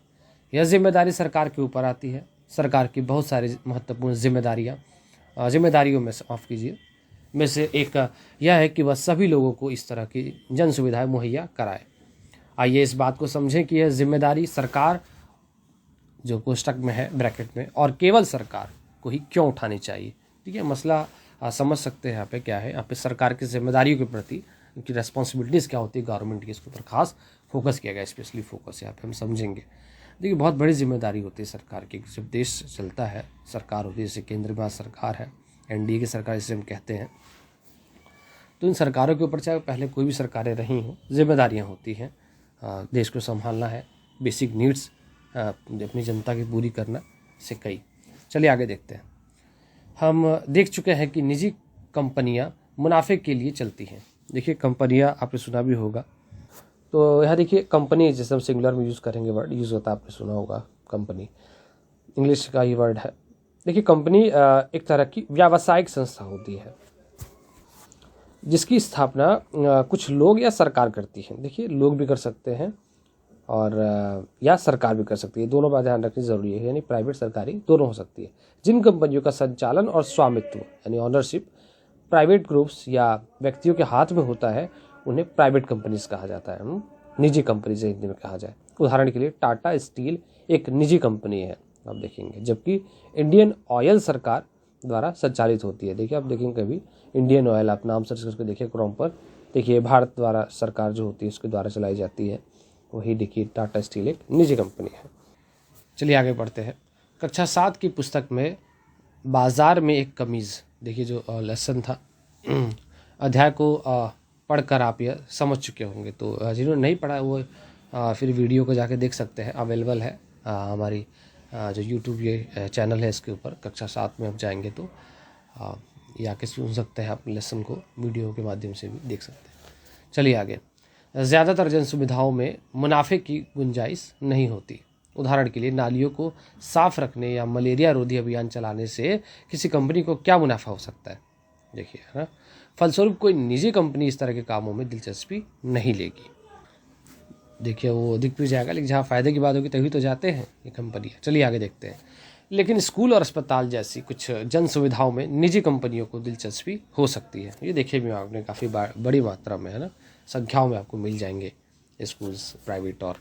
यह जिम्मेदारी सरकार के ऊपर आती है। सरकार की बहुत सारी महत्वपूर्ण जिम्मेदारियों में माफ़ कीजिए में से एक यह है कि वह सभी लोगों को इस तरह की जन सुविधाएँ मुहैया कराए। आइए इस बात को समझें कि यह जिम्मेदारी सरकार, जो कोष्टक में है ब्रैकेट में, और केवल सरकार को ही क्यों उठानी चाहिए। ठीक है, मसला समझ सकते हैं यहाँ पे क्या है। यहाँ पे सरकार की जिम्मेदारियों के प्रति उनकी रेस्पॉन्सिबिलिटीज़ क्या होती है गवर्नमेंट की, इसके ऊपर खास फोकस किया गया, स्पेशली फोकस यहाँ पे हम समझेंगे। देखिए बहुत बड़ी जिम्मेदारी होती है सरकार की। जब देश चलता है, सरकार होती है, जैसे केंद्र में सरकार है, एनडीए की सरकार जिसे हम कहते हैं, तो इन सरकारों के ऊपर चाहे पहले कोई भी सरकारें रही हों, जिम्मेदारियाँ होती हैं। देश को संभालना है, बेसिक नीड्स अपनी जनता की पूरी करना से कई। चलिए आगे देखते हैं। हम देख चुके हैं कि निजी कंपनियां मुनाफे के लिए चलती हैं। देखिए कंपनियां आपने सुना भी होगा, तो यहाँ देखिए कंपनी जैसे हम सिंगुलर में यूज़ करेंगे, वर्ड यूज़ होता है, आपने सुना होगा कंपनी, इंग्लिश का ही वर्ड है। देखिए कंपनी एक तरह की व्यावसायिक संस्था होती है जिसकी स्थापना कुछ लोग या सरकार करती है। देखिए लोग भी कर सकते हैं और या सरकार भी कर सकती है, दोनों बात ध्यान रखनी जरूरी है, यानी प्राइवेट सरकारी दोनों हो सकती है। जिन कंपनियों का संचालन और स्वामित्व यानी ऑनरशिप प्राइवेट ग्रुप्स या व्यक्तियों के हाथ में होता है, उन्हें प्राइवेट कंपनीज कहा जाता है, निजी कंपनीज हिंदी में कहा जाए। उदाहरण के लिए टाटा स्टील एक निजी कंपनी है, आप देखेंगे, जबकि इंडियन ऑयल सरकार द्वारा संचालित होती है। देखिए आप देखेंगे कभी इंडियन ऑयल, आप नाम सर्च करके देखिए क्रोम पर, देखिए भारत द्वारा सरकार जो होती है उसके द्वारा चलाई जाती है। वही देखिए टाटा स्टील एक निजी कंपनी है। चलिए आगे बढ़ते हैं। कक्षा 7 की पुस्तक में बाजार में एक कमीज़, देखिए जो लेसन था, अध्याय को पढ़कर आप यह समझ चुके होंगे। तो जिन्होंने नहीं पढ़ा वो फिर वीडियो को जाके देख सकते हैं, अवेलेबल है हमारी जो यूट्यूब ये चैनल है, इसके ऊपर कक्षा 7 में आप जाएंगे तो या के सुन सकते हैं, आप लेसन को वीडियो के माध्यम से भी देख सकते हैं। चलिए आगे। ज़्यादातर जन सुविधाओं में मुनाफे की गुंजाइश नहीं होती। उदाहरण के लिए नालियों को साफ रखने या मलेरिया रोधी अभियान चलाने से किसी कंपनी को क्या मुनाफा हो सकता है, देखिए, है ना। फलस्वरूप कोई निजी कंपनी इस तरह के कामों में दिलचस्पी नहीं लेगी। देखिए वो दिख भी जाएगा, लेकिन जहाँ फ़ायदे की बात होगी तभी तो जाते हैं ये कंपनियाँ। चलिए आगे देखते हैं। लेकिन स्कूल और अस्पताल जैसी कुछ जन सुविधाओं में निजी कंपनियों को दिलचस्पी हो सकती है। ये देखिए भी आपने काफ़ी बड़ी मात्रा में, है ना, संख्याओं में आपको मिल जाएंगे स्कूल्स, प्राइवेट और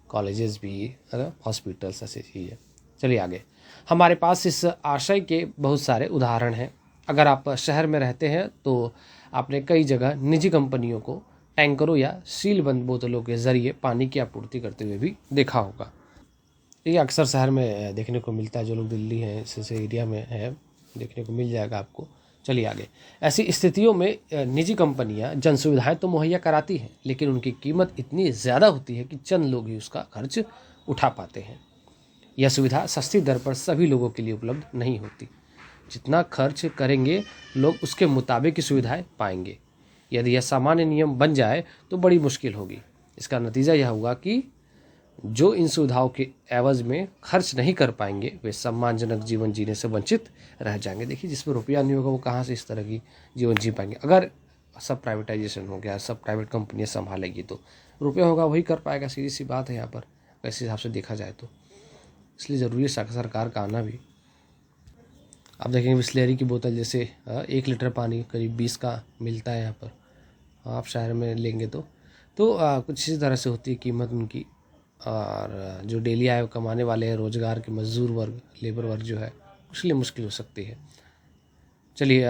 कॉलेजेस भी, है ना, हॉस्पिटल्स, ऐसी चीज़ें। चलिए आगे। हमारे पास इस आशय के बहुत सारे उदाहरण हैं। अगर आप शहर में रहते हैं तो आपने कई जगह निजी कंपनियों को टैंकरों या सीलबंद बोतलों के ज़रिए पानी की आपूर्ति करते हुए भी देखा होगा। ये अक्सर शहर में देखने को मिलता है। जो लोग दिल्ली हैं, इस एरिया में है, देखने को मिल जाएगा आपको। चलिए आगे। ऐसी स्थितियों में निजी कंपनियां जन सुविधाएं तो मुहैया कराती हैं, लेकिन उनकी कीमत इतनी ज़्यादा होती है कि चंद लोग ही उसका खर्च उठा पाते हैं। यह सुविधा सस्ती दर पर सभी लोगों के लिए उपलब्ध नहीं होती। जितना खर्च करेंगे लोग उसके मुताबिक ही सुविधाएं पाएंगे। यदि यह सामान्य नियम बन जाए तो बड़ी मुश्किल होगी। इसका नतीजा यह होगा कि जो इन सुविधाओं के एवज में खर्च नहीं कर पाएंगे वे सम्मानजनक जीवन जीने से वंचित रह जाएंगे। देखिए जिसमें रुपया नहीं होगा वो कहाँ से इस तरह की जीवन जी पाएंगे। अगर सब प्राइवेटाइजेशन हो गया, सब प्राइवेट कंपनियां संभालेगी तो रुपया होगा वही कर पाएगा, सीधी सी बात है यहाँ पर, ऐसे हिसाब से देखा जाए तो। इसलिए ज़रूरी है सरकार का आना भी। आप देखेंगे बिस्लेरी की बोतल जैसे 1 लीटर पानी करीब 20 का मिलता है यहाँ पर, आप शहर में लेंगे तो कुछ इसी तरह से होती है कीमत उनकी। और जो डेली आय कमाने वाले हैं, रोजगार के मजदूर वर्ग, लेबर वर्ग जो है, उसके लिए मुश्किल हो सकती है। चलिए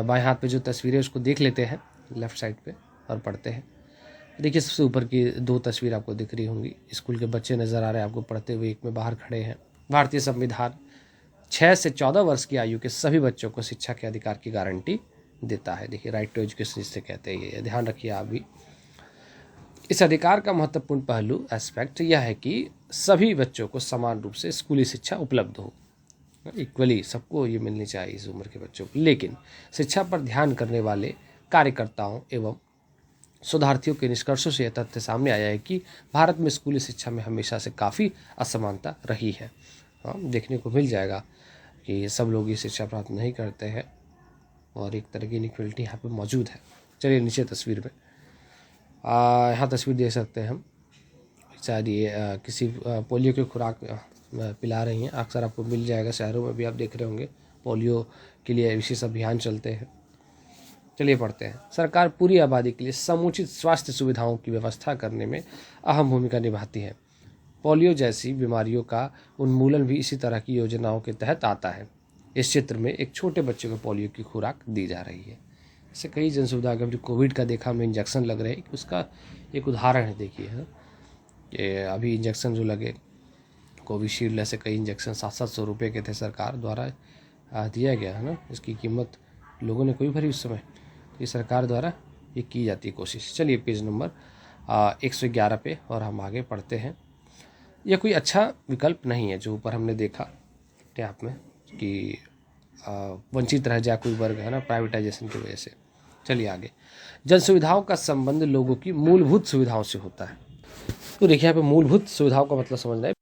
बाएं हाथ पे जो तस्वीरें उसको देख लेते हैं। लेफ़्ट साइड पे और पढ़ते हैं। देखिए सबसे ऊपर की 2 तस्वीर आपको दिख रही होंगी, स्कूल के बच्चे नज़र आ रहे हैं आपको पढ़ते हुए, एक में बाहर खड़े हैं। भारतीय संविधान 6 से 14 वर्ष की आयु के सभी बच्चों को शिक्षा के अधिकार की गारंटी देता है। देखिए राइट टू एजुकेशन जिसे कहते हैं, ये ध्यान रखिए आप भी। इस अधिकार का महत्वपूर्ण पहलू एस्पेक्ट यह है कि सभी बच्चों को समान रूप से स्कूली शिक्षा उपलब्ध हो, इक्वली सबको ये मिलनी चाहिए इस उम्र के बच्चों को। लेकिन शिक्षा पर ध्यान करने वाले कार्यकर्ताओं एवं शोधार्थियों के निष्कर्षों से यह तथ्य सामने आया है कि भारत में स्कूली शिक्षा में हमेशा से काफ़ी असमानता रही है। देखने को मिल जाएगा कि सब लोग ये शिक्षा प्राप्त नहीं करते हैं और एक तरह की इनइक्वलिटी यहाँ पे मौजूद है। चलिए नीचे तस्वीर में यहाँ तस्वीर देख सकते हैं हम, शायद ये किसी पोलियो की खुराक पिला रही हैं। अक्सर आपको मिल जाएगा, शहरों में भी आप देख रहे होंगे पोलियो के लिए विशेष अभियान चलते हैं। चलिए पढ़ते हैं। सरकार पूरी आबादी के लिए समुचित स्वास्थ्य सुविधाओं की व्यवस्था करने में अहम भूमिका निभाती है। पोलियो जैसी बीमारियों का उन्मूलन भी इसी तरह की योजनाओं के तहत आता है। इस क्षेत्र में एक छोटे बच्चे को पोलियो की खुराक दी जा रही है। इससे कई जन सुविधा, जो कोविड का देखा हमने इंजेक्शन लग रहे हैं, उसका एक उदाहरण है। देखिए कि अभी इंजेक्शन जो लगे कोविशील्ड, ऐसे कई इंजेक्शन 700-700 रुपये के थे, सरकार द्वारा दिया गया है ना। इसकी कीमत लोगों ने कोई भरी उस समय, ये सरकार द्वारा ये की जाती है कोशिश। चलिए पेज नंबर 111 पे और हम आगे पढ़ते हैं। यह कोई अच्छा विकल्प नहीं है जो ऊपर हमने देखा टैप में कि वंचित रह जाए कोई वर्ग, है ना, प्राइवेटाइजेशन की वजह से। चलिए आगे। जन सुविधाओं का संबंध लोगों की मूलभूत सुविधाओं से होता है। तो देखिए यहाँ पे मूलभूत सुविधाओं का मतलब समझना है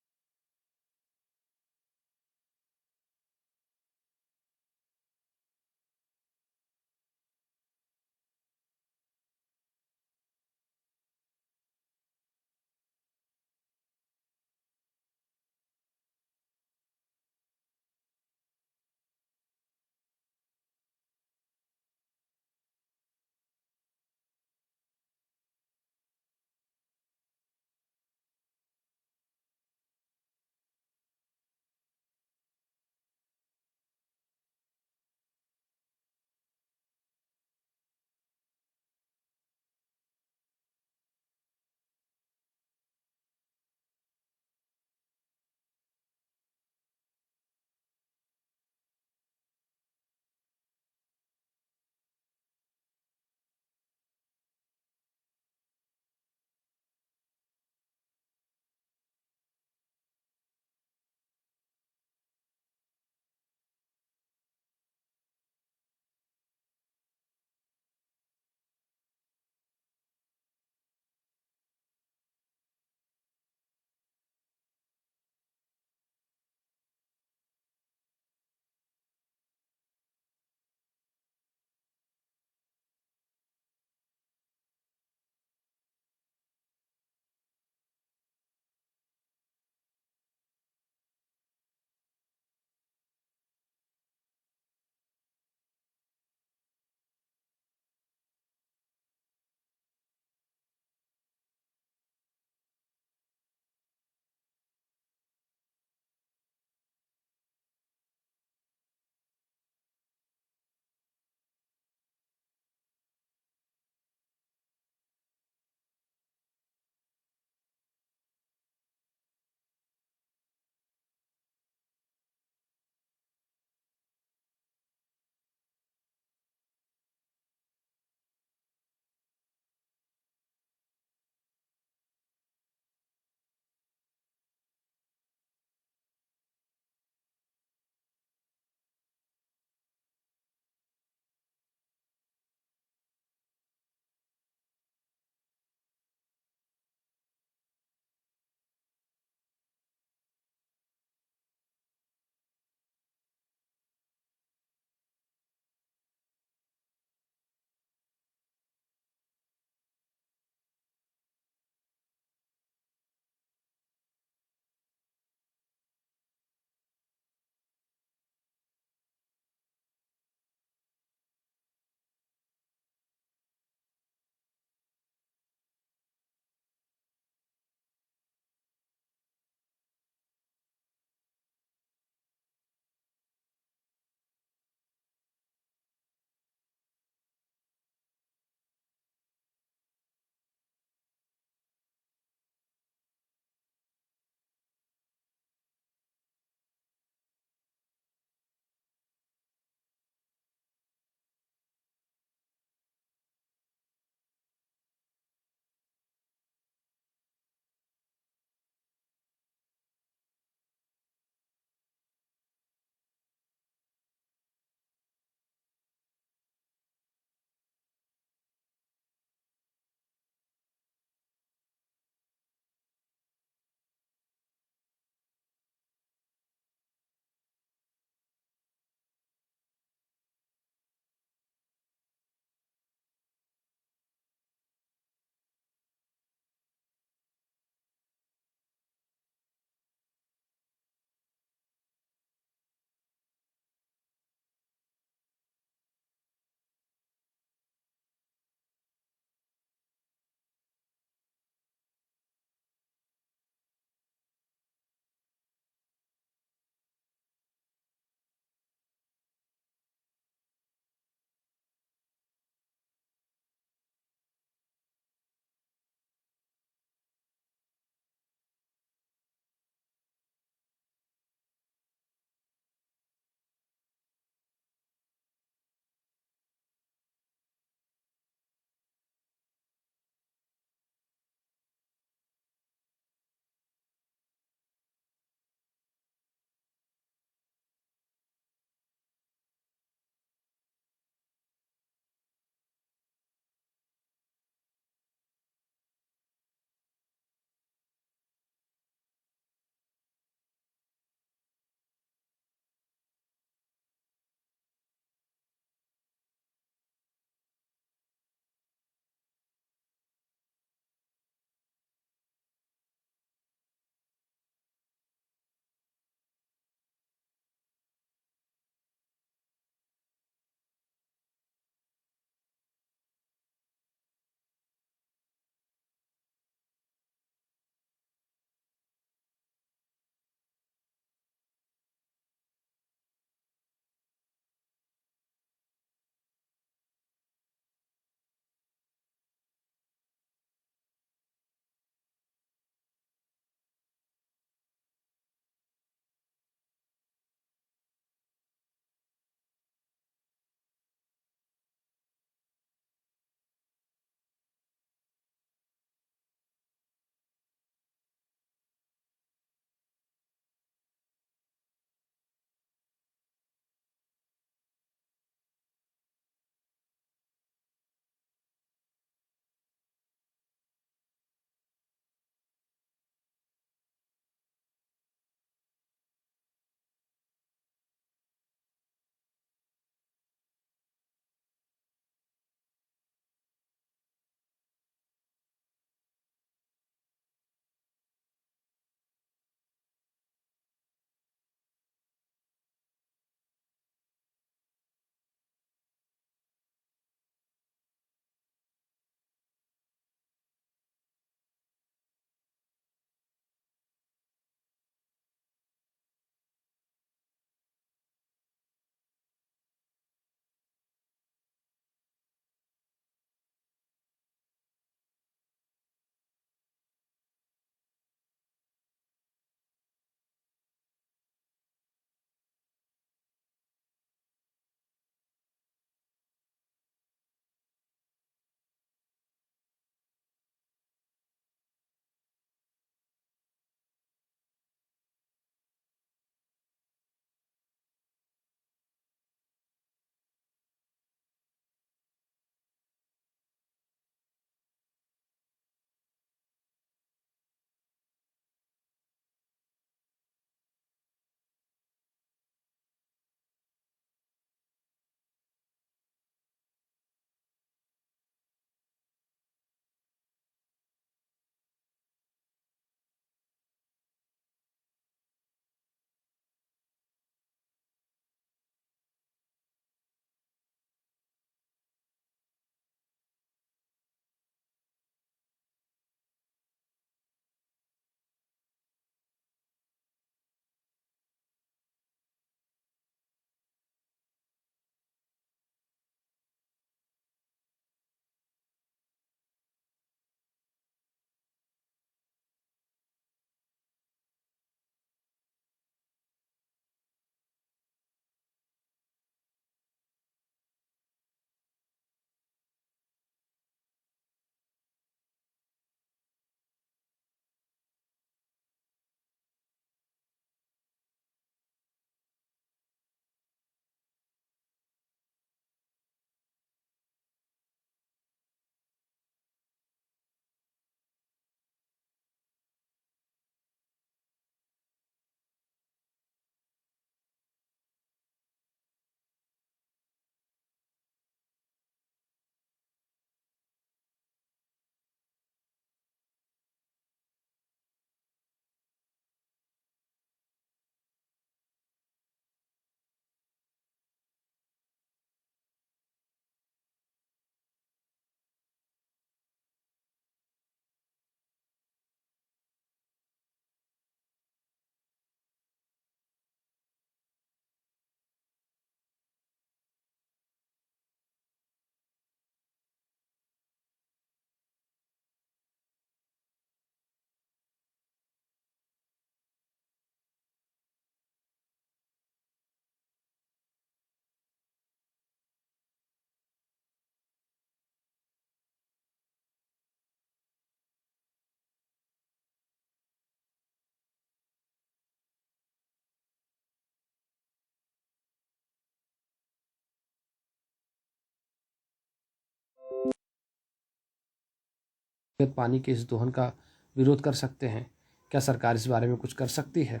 पानी के इस दोहन का विरोध कर सकते हैं? क्या सरकार इस बारे में कुछ कर सकती है?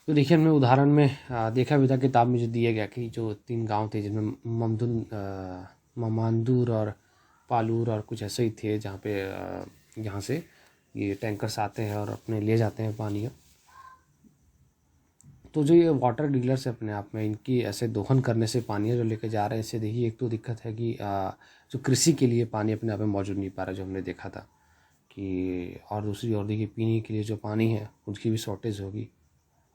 तो देखिए, हमने उदाहरण में देखा भी था किताब में जो दिए गया कि जो 3 गांव थे जिनमें ममांदूर और पालूर और कुछ ऐसे ही थे, जहाँ पे यहाँ से ये टैंकर्स आते हैं और अपने ले जाते हैं पानी। तो जो ये वाटर डीलर्स है अपने आप में, इनकी ऐसे दोहन करने से पानी जो लेके जा रहे हैं, इससे देखिए एक तो दिक्कत है कि जो कृषि के लिए पानी अपने आप में मौजूद नहीं पा रहा, जो हमने देखा था कि, और दूसरी ओर देखिए पीने के लिए जो पानी है उसकी भी शॉर्टेज होगी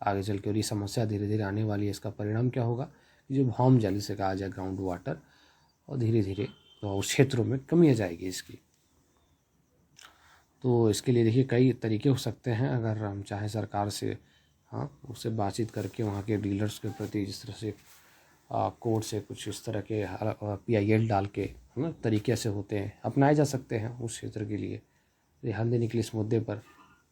आगे चल के, और ये समस्या धीरे धीरे आने वाली है। इसका परिणाम क्या होगा कि जो भौम जल से कहा जाए ग्राउंड वाटर, और धीरे धीरे तो उस क्षेत्रों में कमी आ जाएगी इसकी। तो इसके लिए देखिए कई तरीके हो सकते हैं, अगर हम चाहें सरकार से उससे बातचीत करके वहाँ के डीलर्स के प्रति जिस तरह से कोर्ट से कुछ इस तरह के PIL डाल के है ना तरीके से होते हैं, अपनाए जा सकते हैं उस क्षेत्र के लिए ध्यान देने के लिए इस मुद्दे पर,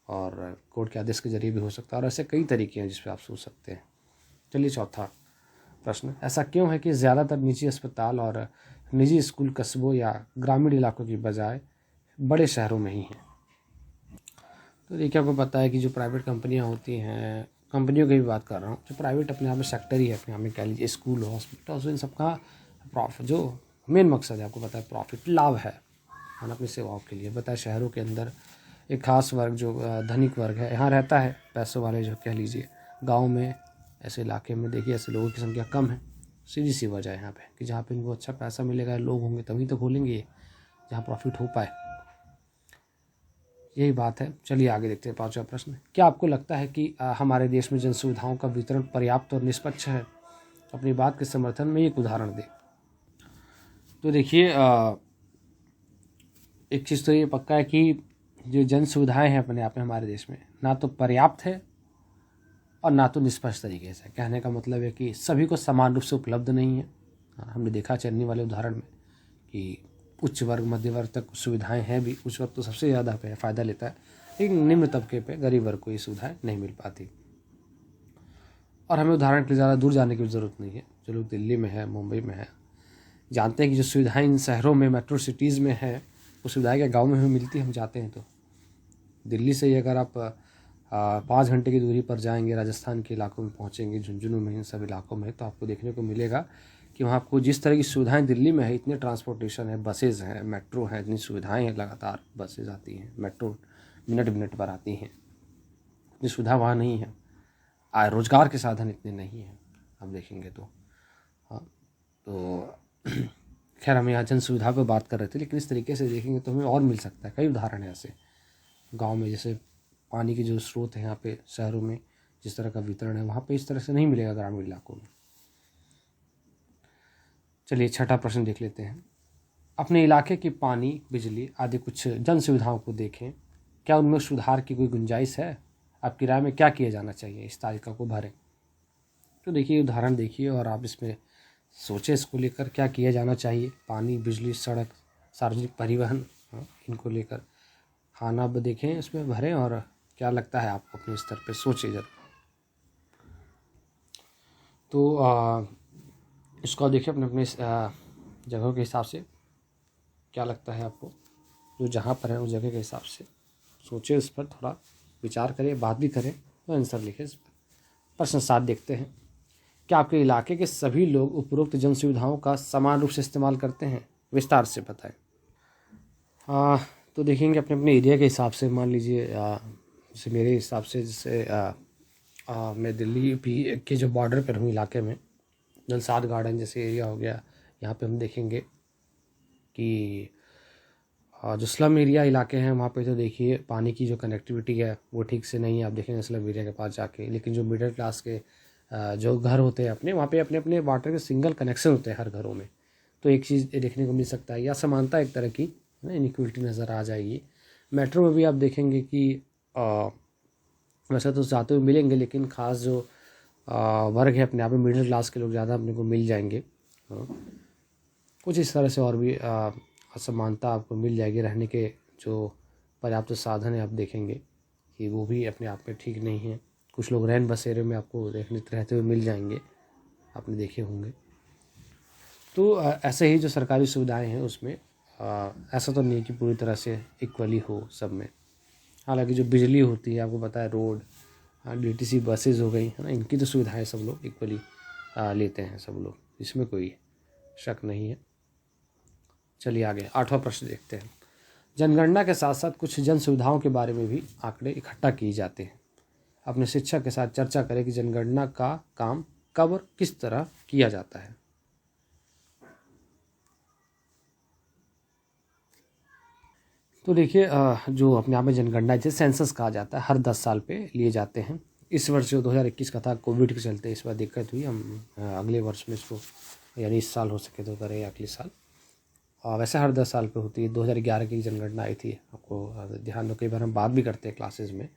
और कोर्ट के आदेश के जरिए भी हो सकता है, और ऐसे कई तरीके हैं जिस पर आप सोच सकते हैं। चलिए, चौथा प्रश्न, ऐसा क्यों है कि ज़्यादातर निजी अस्पताल और निजी स्कूल कस्बों या ग्रामीण इलाकों की बजाय बड़े शहरों में ही हैं? तो देखिए, आपको पता है कि जो प्राइवेट कंपनियां होती हैं, कंपनियों की भी बात कर रहा हूँ, जो प्राइवेट अपने आप में सेक्टर ही है, अपने आप में कह लीजिए स्कूल हॉस्पिटल, इन सबका प्रॉफिट जो मेन मकसद है आपको पता है प्रॉफिट, लाभ है ना अपनी सेवाओं के लिए। बताया शहरों के अंदर एक खास वर्ग जो धनिक वर्ग है यहाँ रहता है, पैसों वाले जो कह लीजिए। गाँव में ऐसे इलाके में देखिए ऐसे लोगों की संख्या कम है। सीधी सी वजह है यहाँ पे कि जहाँ पे इनको अच्छा पैसा मिलेगा, लोग होंगे तभी तो खोलेंगे ये, जहाँ प्रॉफिट हो पाए, यही बात है। चलिए आगे देखते हैं। 5वां प्रश्न, क्या आपको लगता है कि हमारे देश में जन सुविधाओं का वितरण पर्याप्त और निष्पक्ष है? अपनी बात के समर्थन में एक उदाहरण दें। तो देखिए, एक चीज़ तो ये पक्का है कि जो जन सुविधाएं हैं अपने आप में हमारे देश में ना तो पर्याप्त है और ना तो निष्पक्ष तरीके से। कहने का मतलब है कि सभी को समान रूप से उपलब्ध नहीं है। हमने देखा चलने वाले उदाहरण में कि उच्च वर्ग मध्य वर्ग तक सुविधाएं हैं भी, उच्च वर्ग तो सबसे ज़्यादा पे फ़ायदा लेता है, लेकिन निम्न तबके पे गरीब वर्ग को ये सुविधाएं नहीं मिल पाती। और हमें उदाहरण के लिए ज़्यादा दूर जाने की ज़रूरत नहीं है। जो लोग दिल्ली में है, मुंबई में है, जानते हैं कि जो सुविधाएं इन शहरों में मेट्रो सिटीज़ में है, वो सुविधाएं क्या गाँव में भी मिलती है? हम जाते हैं तो दिल्ली से ही अगर आप 5 घंटे की दूरी पर जाएंगे, राजस्थान के इलाकों में पहुँचेंगे, झुंझुनू में, इन सब इलाकों में, तो आपको देखने को मिलेगा कि वहाँ आपको जिस तरह की सुविधाएं दिल्ली में है, इतने ट्रांसपोर्टेशन है, बसेज़ हैं, मेट्रो है, इतनी सुविधाएं हैं, लगातार बसेज आती हैं, मेट्रो मिनट पर आती हैं, इतनी सुविधा वहाँ नहीं है। रोजगार के साधन इतने नहीं हैं आप देखेंगे तो। तो खैर, हम यहाँ जन सुविधा पर बात कर रहे थे, लेकिन इस तरीके से देखेंगे तो हमें और मिल सकता है। कई उदाहरण है ऐसे गाँव में, जैसे पानी के जो स्रोत हैं यहाँ पे शहरों में जिस तरह का वितरण है, वहाँ पे इस तरह से नहीं मिलेगा ग्रामीण इलाकों में। चलिए 6वां प्रश्न देख लेते हैं। अपने इलाके की पानी, बिजली आदि कुछ जन सुविधाओं को देखें, क्या उनमें सुधार की कोई गुंजाइश है? आपकी राय में क्या किया जाना चाहिए इस तालिका को भरें? तो देखिए, उदाहरण देखिए और आप इसमें सोचें इसको लेकर क्या किया जाना चाहिए। पानी, बिजली, सड़क, सार्वजनिक परिवहन, इनको लेकर खाना अब देखें, इसमें भरें, और क्या लगता है आपको अपने स्तर पे सोचिए जरा। तो इसको देखिए अपने अपने जगहों के हिसाब से, क्या लगता है आपको, जो जहाँ पर है उस जगह के हिसाब से सोचिए, इस पर थोड़ा विचार करें, बात भी करें, तो आंसर लिखें इस पर। प्रश्न 7 देखते हैं। क्या आपके इलाके के सभी लोग उपरोक्त जन सुविधाओं का समान रूप से इस्तेमाल करते हैं? विस्तार से बताएं। तो देखेंगे अपने अपने एरिया के हिसाब से। मान लीजिए जैसे मेरे हिसाब से, जैसे मैं दिल्ली भी के जो बॉर्डर पर हूँ इलाके में, नलसाद गार्डन जैसे एरिया हो गया, यहाँ पे हम देखेंगे कि जो स्लम एरिया इलाके हैं वहाँ पे तो देखिए पानी की जो कनेक्टिविटी है वो ठीक से नहीं है, आप देखेंगे स्लम एरिया के पास जाके। लेकिन जो मिडिल क्लास के जो घर होते हैं अपने, वहाँ पे अपने अपने वाटर के सिंगल कनेक्शन होते हैं हर घरों में। तो एक चीज़ देखने को मिल सकता है, या समानता एक तरह की इनइक्वलिटी नज़र आ जाएगी। मेट्रो में भी आप देखेंगे कि वैसे तो ज़्यादा तो मिलेंगे, लेकिन ख़ास जो वर्ग है अपने आप में मिडिल क्लास के लोग ज़्यादा अपने को मिल जाएंगे। कुछ इस तरह से और भी असमानता आपको मिल जाएगी। रहने के जो पर्याप्त साधन है आप देखेंगे कि वो भी अपने आप में ठीक नहीं है। कुछ लोग रैन बसेरे में आपको देखने रहते हुए मिल जाएंगे, आपने देखे होंगे। तो ऐसे ही जो सरकारी सुविधाएं हैं उसमें ऐसा तो नहीं है कि पूरी तरह से इक्वली हो सब में। हालांकि जो बिजली होती है, आपको पता है, रोड, DTC बसेज हो गई है ना, इनकी तो सुविधाएं सब लोग इक्वली लेते हैं सब लोग, इसमें कोई शक नहीं है। चलिए आगे 8वां प्रश्न देखते हैं। जनगणना के साथ साथ कुछ जन सुविधाओं के बारे में भी आंकड़े इकट्ठा किए जाते हैं। अपने शिक्षक के साथ चर्चा करें कि जनगणना का काम कब और किस तरह किया जाता है। तो देखिए, जो अपने आप में जनगणना जिसे सेंसस कहा जाता है, हर 10 साल पे लिए जाते हैं। इस वर्ष जो 2021 का था, कोविड के चलते इस बार दिक्कत हुई। हम अगले वर्ष में इसको, यानी इस साल हो सके तो करें अगले साल। वैसे हर 10 साल पे होती है। 2011 की जनगणना आई थी, आपको ध्यान दो, कई बार हम बात भी करते हैं क्लासेस में।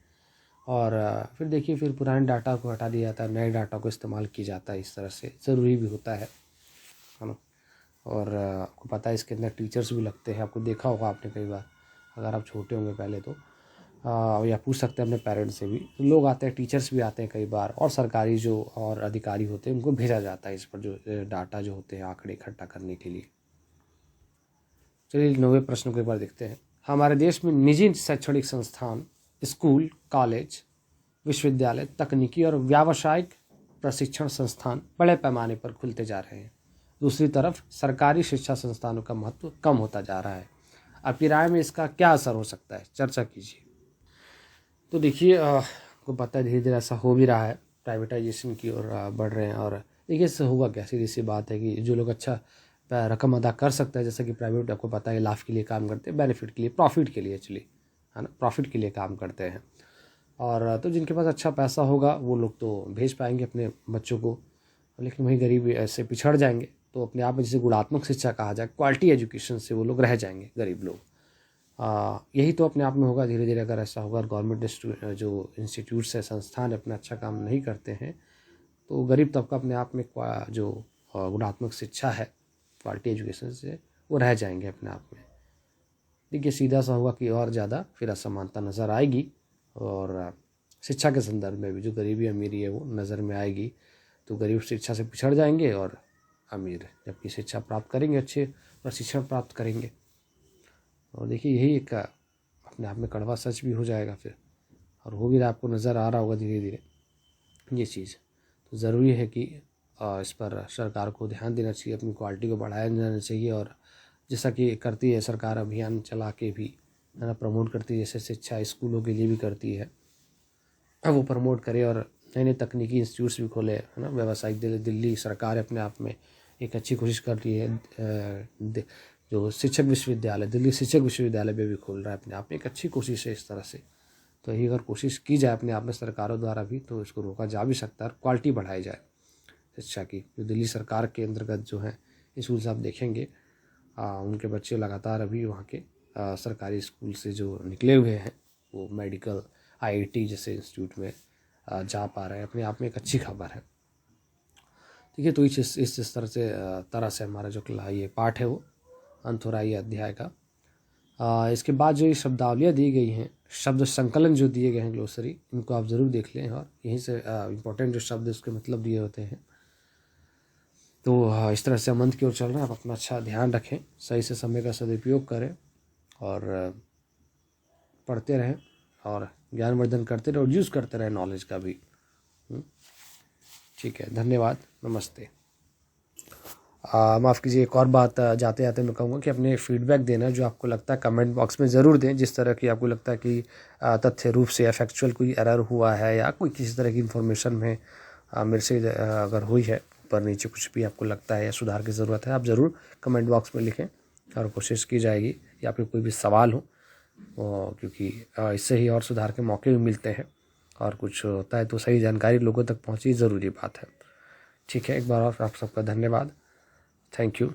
और फिर देखिए, फिर पुराने डाटा को हटा दिया जाता है, नए डाटा को इस्तेमाल किया जाता है। इस तरह से ज़रूरी भी होता है ना। और आपको पता है इसके अंदर टीचर्स भी लगते हैं। आपको देखा होगा आपने कई बार, अगर आप छोटे होंगे पहले तो, या पूछ सकते हैं अपने पेरेंट्स से भी, तो लोग आते हैं, टीचर्स भी आते हैं कई बार, और सरकारी जो और अधिकारी होते हैं उनको भेजा जाता है इस पर जो डाटा जो होते हैं आंकड़े इकट्ठा करने के लिए। चलिए 9वें प्रश्न को एक बार देखते हैं। हमारे देश में निजी शैक्षणिक संस्थान, स्कूल, कॉलेज, विश्वविद्यालय, तकनीकी और व्यावसायिक प्रशिक्षण संस्थान बड़े पैमाने पर खुलते जा रहे हैं। दूसरी तरफ सरकारी शिक्षा संस्थानों का महत्व कम होता जा रहा है। आपकी राय में इसका क्या असर हो सकता है, चर्चा कीजिए। तो देखिए, आपको पता है धीरे धीरे ऐसा हो भी रहा है, प्राइवेटाइजेशन की ओर बढ़ रहे हैं। और देखिए, इससे होगा क्या, सीधी सी बात है कि जो लोग अच्छा रकम अदा कर सकता है, जैसे कि प्राइवेट, आपको पता है लाभ के लिए काम करते हैं, बेनिफिट के लिए, प्रॉफिट के लिए, एक्चुअली है ना, प्रॉफिट के लिए काम करते हैं। और तो जिनके पास अच्छा पैसा होगा वो लोग तो भेज पाएंगे अपने बच्चों को, लेकिन वही गरीब ऐसे पिछड़ जाएंगे। तो अपने आप में जिसे गुणात्मक शिक्षा कहा जाए, क्वालिटी एजुकेशन से वो लोग रह जाएंगे, गरीब लोग। यही तो अपने आप में होगा धीरे धीरे, अगर ऐसा होगा। गवर्नमेंट जो इंस्टीट्यूट्स है, संस्थान अपना अच्छा काम नहीं करते हैं, तो गरीब तबका अपने आप में जो गुणात्मक शिक्षा है, क्वालिटी एजुकेशन से, वो रह जाएंगे अपने आप में। देखिए, सीधा सा होगा कि और ज़्यादा फिर असमानता नज़र आएगी, और शिक्षा के संदर्भ में भी जो गरीबी अमीरी है वो नज़र में आएगी। तो गरीब शिक्षा से पिछड़ जाएंगे, और अमीर जबकि शिक्षा प्राप्त करेंगे, अच्छे प्रशिक्षण प्राप्त करेंगे। और देखिए, यही एक अपने आप में कड़वा सच भी हो जाएगा फिर, और हो भी रहा, आपको नज़र आ रहा होगा धीरे धीरे ये चीज़। तो ज़रूरी है कि इस पर सरकार को ध्यान देना चाहिए, अपनी क्वालिटी को बढ़ाया जाना चाहिए। और जैसा कि करती है सरकार, अभियान चला के भी, है ना, प्रमोट करती है, जैसे शिक्षा स्कूलों के लिए भी करती है, अब वो प्रमोट करे। और नए नए तकनीकी इंस्टीट्यूट्स भी खोले, है ना, व्यावसायिक। दिल्ली सरकार अपने आप में एक अच्छी कोशिश कर रही है। जो शिक्षक विश्वविद्यालय, दिल्ली शिक्षक विश्वविद्यालय में भी खोल रहा है, अपने आप में एक अच्छी कोशिश है इस तरह से। तो यही अगर कोशिश की जाए अपने आप में सरकारों द्वारा भी, तो इसको रोका जा भी सकता है, और क्वालिटी बढ़ाई जाए शिक्षा की। जो दिल्ली सरकार के अंतर्गत जो है स्कूल्स आप देखेंगे, उनके बच्चे लगातार अभी वहाँ के सरकारी स्कूल से जो निकले हुए हैं, वो मेडिकल, IIT जैसे इंस्टीट्यूट में जा पा रहे हैं। अपने आप में एक अच्छी खबर है। ठीक है, तो इस तरह से हमारा जो ये पाठ है वो अंत हो रहा है, ये अध्याय का। इसके बाद जो ये शब्दावलियाँ दी गई हैं, शब्द संकलन जो दिए गए हैं, ग्लोसरी, इनको आप ज़रूर देख लें। और यहीं से इम्पोर्टेंट जो शब्द उसके मतलब दिए होते हैं। तो इस तरह से हम अंत की ओर चल रहे हैं। आप अपना अच्छा ध्यान रखें, सही से समय का सदुपयोग करें, और पढ़ते रहें, और ज्ञानवर्धन करते रहें, और यूज़ करते रहें नॉलेज का भी। ठीक है, धन्यवाद, नमस्ते। माफ़ कीजिए, एक और बात जाते जाते मैं कहूँगा कि अपने फीडबैक देना जो आपको लगता है कमेंट बॉक्स में ज़रूर दें। जिस तरह की आपको लगता है कि तथ्य रूप से या फैक्चुअल कोई एरर हुआ है, या कोई किसी तरह की इन्फॉर्मेशन में मेरे से अगर हुई है, ऊपर नीचे कुछ भी आपको लगता है या सुधार की ज़रूरत है, आप ज़रूर कमेंट बॉक्स में लिखें, और कोशिश की जाएगी। या फिर कोई भी सवाल हो, क्योंकि इससे ही और सुधार के मौके भी मिलते हैं, और कुछ होता है तो सही जानकारी लोगों तक पहुँची, ज़रूरी बात है। ठीक है, एक बार और आप सबका धन्यवाद। Thank you.